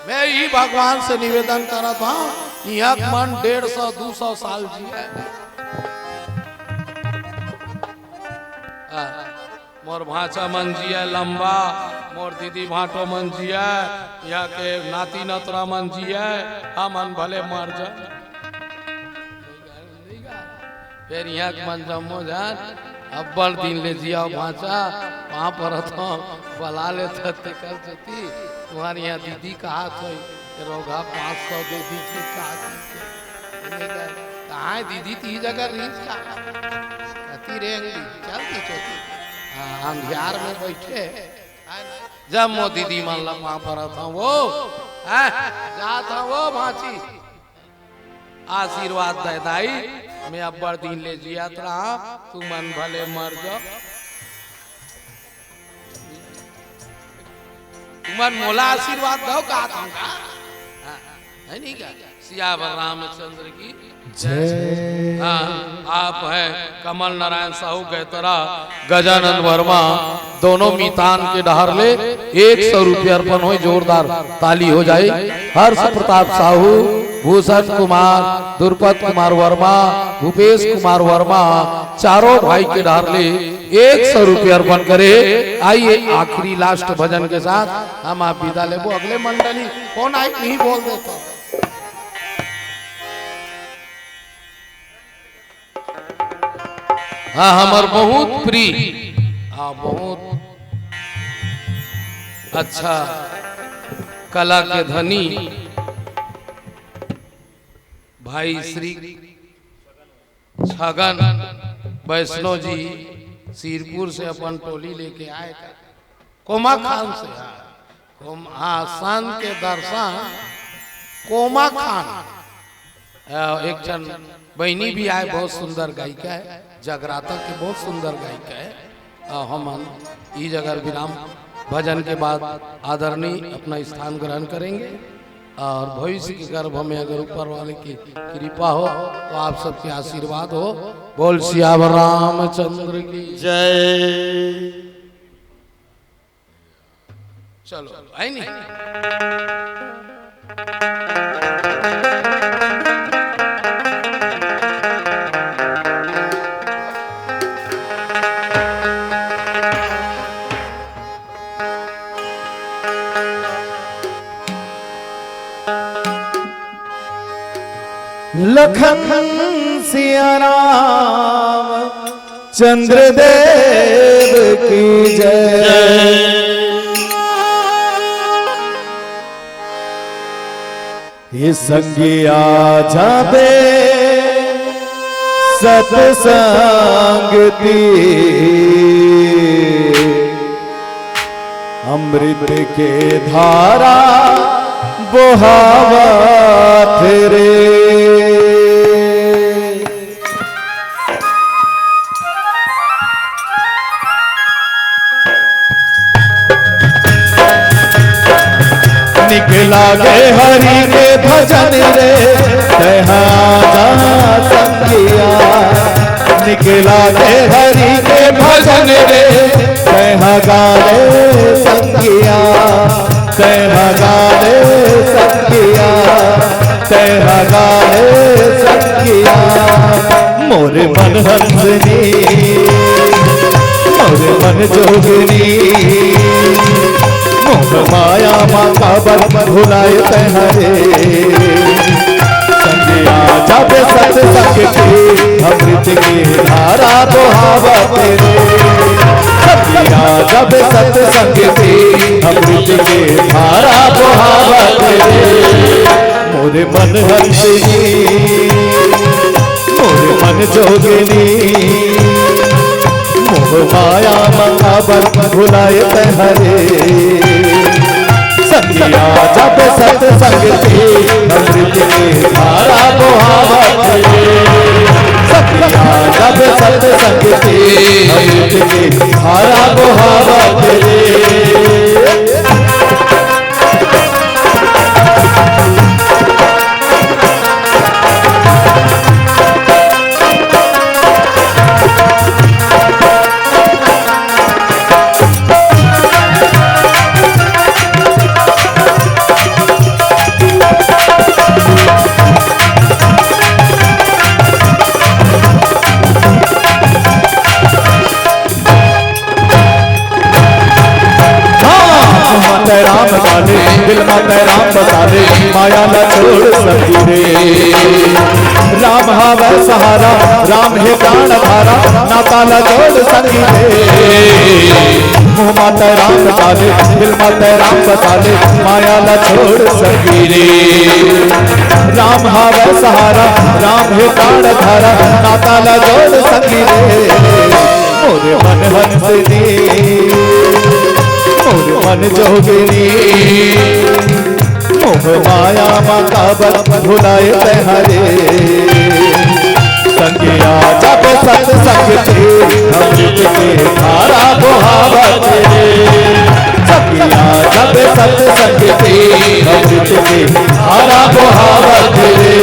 मैं ही भगवान से निवेदन करता हूँ, यहाँ मन 150-200 साल जिए। मोर भाचा मन जिया लंबा, मोर दीदी भाटो मन जिया, यहाँ के नाती नतरा मन जिया, हमन भले मर जा। फिर यहाँ के मन जम्मो जान अब्बल दिन ले जिया भाचा, वहाँ पर तो बला ले कर जती। तुम्हारी यहाँ दीदी का हाथ हो रोगा 500 दे दीजिए, कहाँ है दीदी? ती जगह रीच कती रेंगी चलती चोती अंधियार में बैठे। जब मो दीदी मान ला वहां पर था वो जा था वो भाची आशीर्वाद दे दाई, मैं अब्बर दिन ले जिया रहा, तू मन भले मर जा। तुमन मोला आशीर्वाद दो का है नहीं क्या? सियावर रामचंद्र की जय। आप हैं कमल नारायण साहू गैतरा, गजानन वर्मा, दोनों मितान के डहार ले 100 रुपये अर्पण हो। जोरदार ताली हो जाए। हर्ष प्रताप साहू, भूषण कुमार, दुर्पत कुमार वर्मा, भूपेश कुमार वर्मा, चारों भाई के डहार ले 100 रुपये अर्पण करे। आइए आखिरी लास्ट भजन के साथ हम आप विदा ले। वो अगले मंडली कौन आई नहीं बोल देता। हाँ हमार बहुत प्रिय, हाँ बहुत अच्छा कला के धनी भाई श्री छगन वैष्णव जी सिरपुर से अपन टोली लेके आए, कोमा खान से। हाँ संत के दर्शन कोमा खान, एक जन बहनी भी आए, बहुत सुंदर गायिका है, जगराता की बहुत सुंदर गायिका है। हम इस जगह विराम भजन के बाद आदरणीय अपना स्थान ग्रहण करेंगे और भविष्य के गर्भ में अगर ऊपर वाले की कृपा हो तो आप सबके आशीर्वाद हो। बोल सियावर रामचंद्र की
जय।
चलो आई नहीं
लखन सिया राम चंद्रदेव की जय। ये संगिया जाबे सतसंगती, अमृत के धारा बोहावत रे। निकला गे हरि के भजन रे, तहा जा संगिया। निकला गे हरि के भजन रे, तहा गाले संगिया, तहा गाले संगिया, तहा गाले संगिया। मोरे मन हंसनी, मोरे मन जोगनी, मोह माया माता बल भुलाए तहरे। संगिया जब सत्संग की अमृत की धारा बहावत रे। संगिया जब सत्संग की अमृत की धारा बहावत रे। मोरे मन हंसनी, मोरे मन जोगनी, मोह माया माता बल भुलाए तहरे। संगिया जब सत्संग की अमृत की धारा बहावत रे। संगिया जब सत्संग की अमृत की धारा बहावत रे। बता दे माया न छोड़ सकी रे। राम हावे सहारा राम है प्राण धारा नाता न जोड़ सकी रे। मुँह माता राम बता दे दिल माता राम बता दे माया न छोड़ सकी रे। राम हावे सहारा राम है प्राण धारा नाता न जोड़ सकी रे। मोरे मन हंसनी मोरे मन जोगिनी मोह माया माता बत भुलाए तहरे। संगिया जब सत संगति अमृत के धारा बहावत रे। संगिया जब सत संगति अमृत के धारा बहावत रे।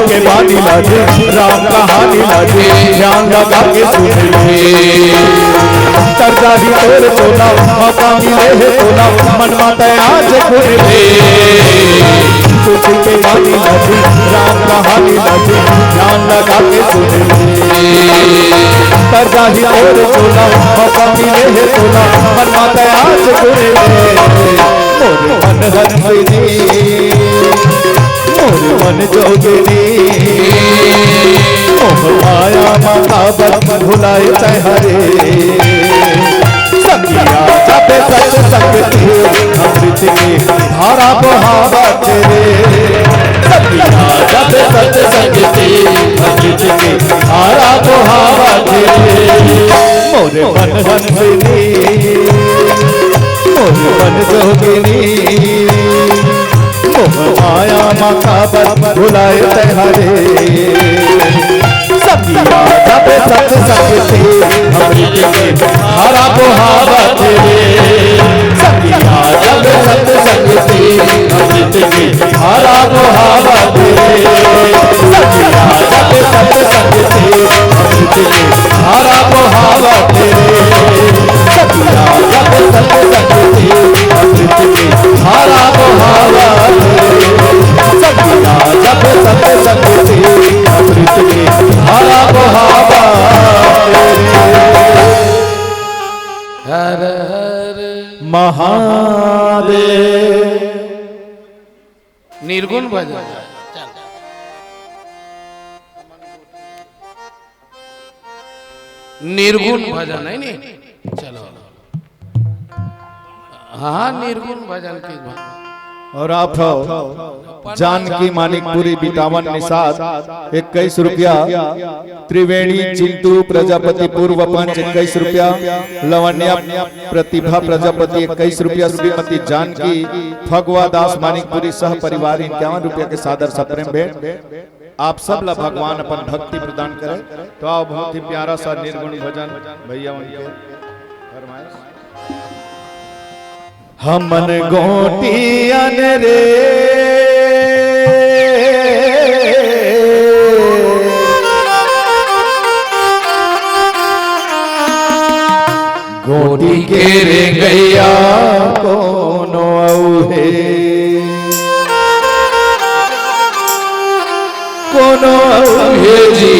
के बानी लाजे राम कहानी लाजे ध्यान लगा के सुन ले। तरजा ही तोर सोना मौका मिले है सोना मन माता आज खुल ले। तुझे के बानी लाजे राम कहानी लाजे ध्यान लगा के सुन ले। तरजा ही तोर सोना मौका मिले है सोना मन माता आज खुल ले। मोरे मन हंसनी मोरे मन जोगिनी मोह माया माता बत भुलाए तहरे। संगिया जब सत संगति अमृत की धारा बहावत रे। संगिया जब सत संगति अमृत की धारा बहावत रे। मोरे मन हंसनी मोरे मन जोगिनी मोह माया माता बत भुलाए तहरे। संगिया जब सत संगति अमृत के धारा बहावत रे। संगिया जब सत संगति अमृत के धारा बहावत रे। संगिया जब सत संगति अमृत के धारा बहावत रे। संगिया जब सत संगति अमृत के धारा बहावत रे। संगिया जब सत संगति अमृत के धारा बहावत रे।
हर हर
महादेव।
निर्गुण भजन निर्गुण भजन है नहीं। चलो हाँ निर्गुण भजन की
और आप जानकी मानिकपुरी बितावन निषाद 21 रुपया। त्रिवेणी चिंतु प्रजापति पूर्व पंच 21 रुपया। लवण्या प्रतिभा प्रजापति 21 रुपया। श्रीमती जानकी फगवा दास मानिकपुरी सह परिवार 51 रुपया के सादर सप्रेम भेंट। आप सब ला भगवान अपन भक्ति प्रदान करे। तो आओ बहुत ही प्यारा सा निर्गुण भजन भैया उनके फरमाइश। हमन गोटियन रे गोटी के रे गैया कोनो औहे कोनो औहे जी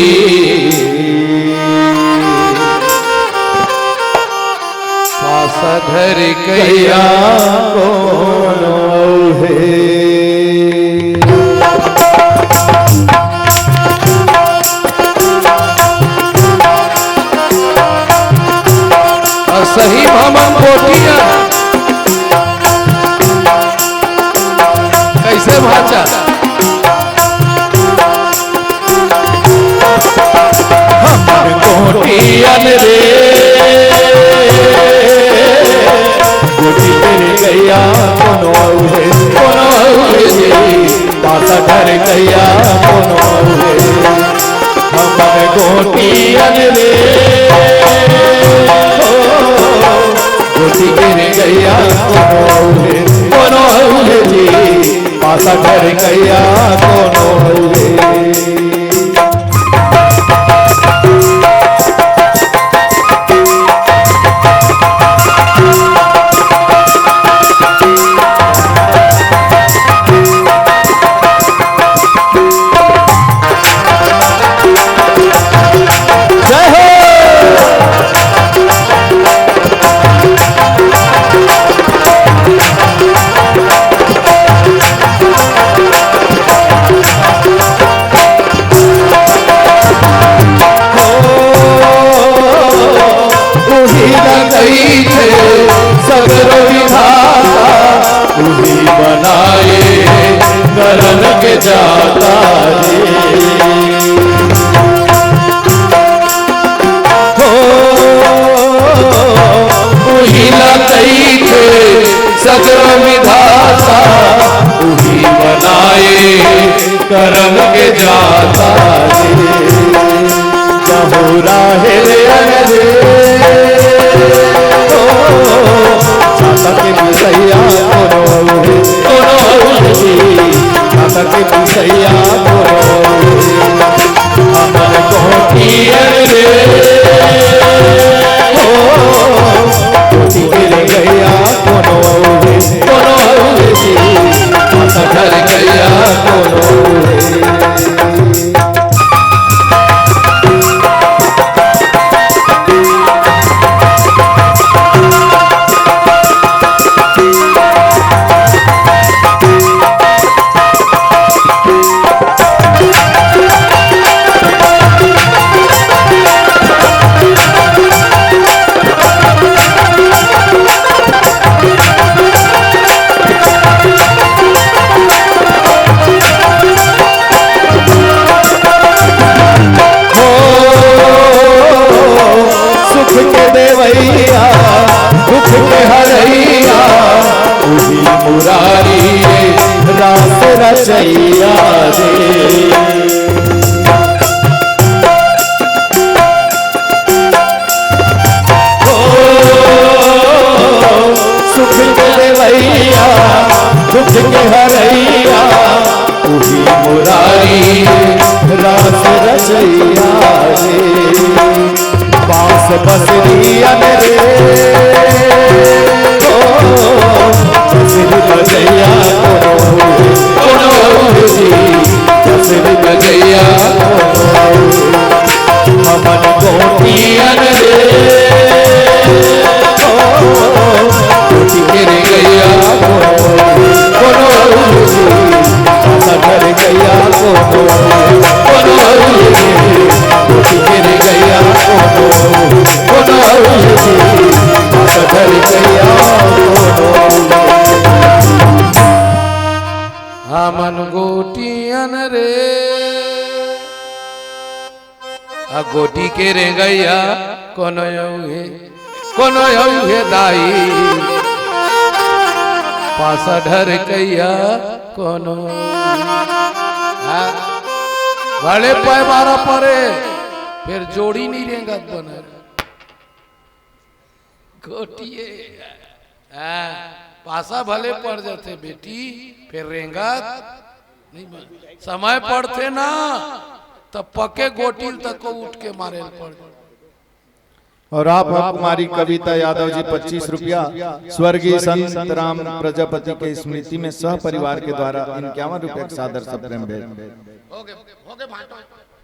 धर
गैया कोनो औहे।
सही भमन कोटिया कैसे भाचा
कोटियन रे गोटी तेरे गैया कोनो औहे कोनो औहे पासा धर गैया कोनो औहे। हमन गोटियन रे गोटी तेरे गैया कोनो औहे कोनो कोनो हउए जी पासा घर गया कोनो हउए सगरो विधाता उही बनाए करन के जाता रे हो उही लगई थे सगरो विधाता उही बनाए करन के जाता रे जहो राहे रे के पिसैया कोनो जी माता के पिसैया कोनो हमर कोटियर रे ओ कोटि गिर गया कोनो जी माता घर गया कोनो दुख के हरैया उही मुरारी रास रचैया रे सुख के देवैया दुख के हरैया उही मुरारी रास रचैया रे पास बसरिया रे जसरी बजैया कोनो जी जसरी बजैया हमन कोटियन रे कोटि गिर गया कोनो जी पासा घर गया कोनो जी कोटि गिर गया कोनो जी पासा घर गया
हमन गोटियन रे आ गोटी के रे गैया कोनो यौहे दाई पासा ढर कैया कोनो भले पाए बारा परे फिर जोड़ी नहीं रेंगत बने गोटिए पासा भले पड़ जाते बेटी फिर रेंगत नहीं समय पड़ते ना तब पके गोटिल तक को उठ के मारे पड़।
और आप कुमारी कविता यादव जी 25 रुपया स्वर्गीय संत राम प्रजापति के स्मृति में सह परिवार के द्वारा 51 रुपये सादर सप्रेम भेंट।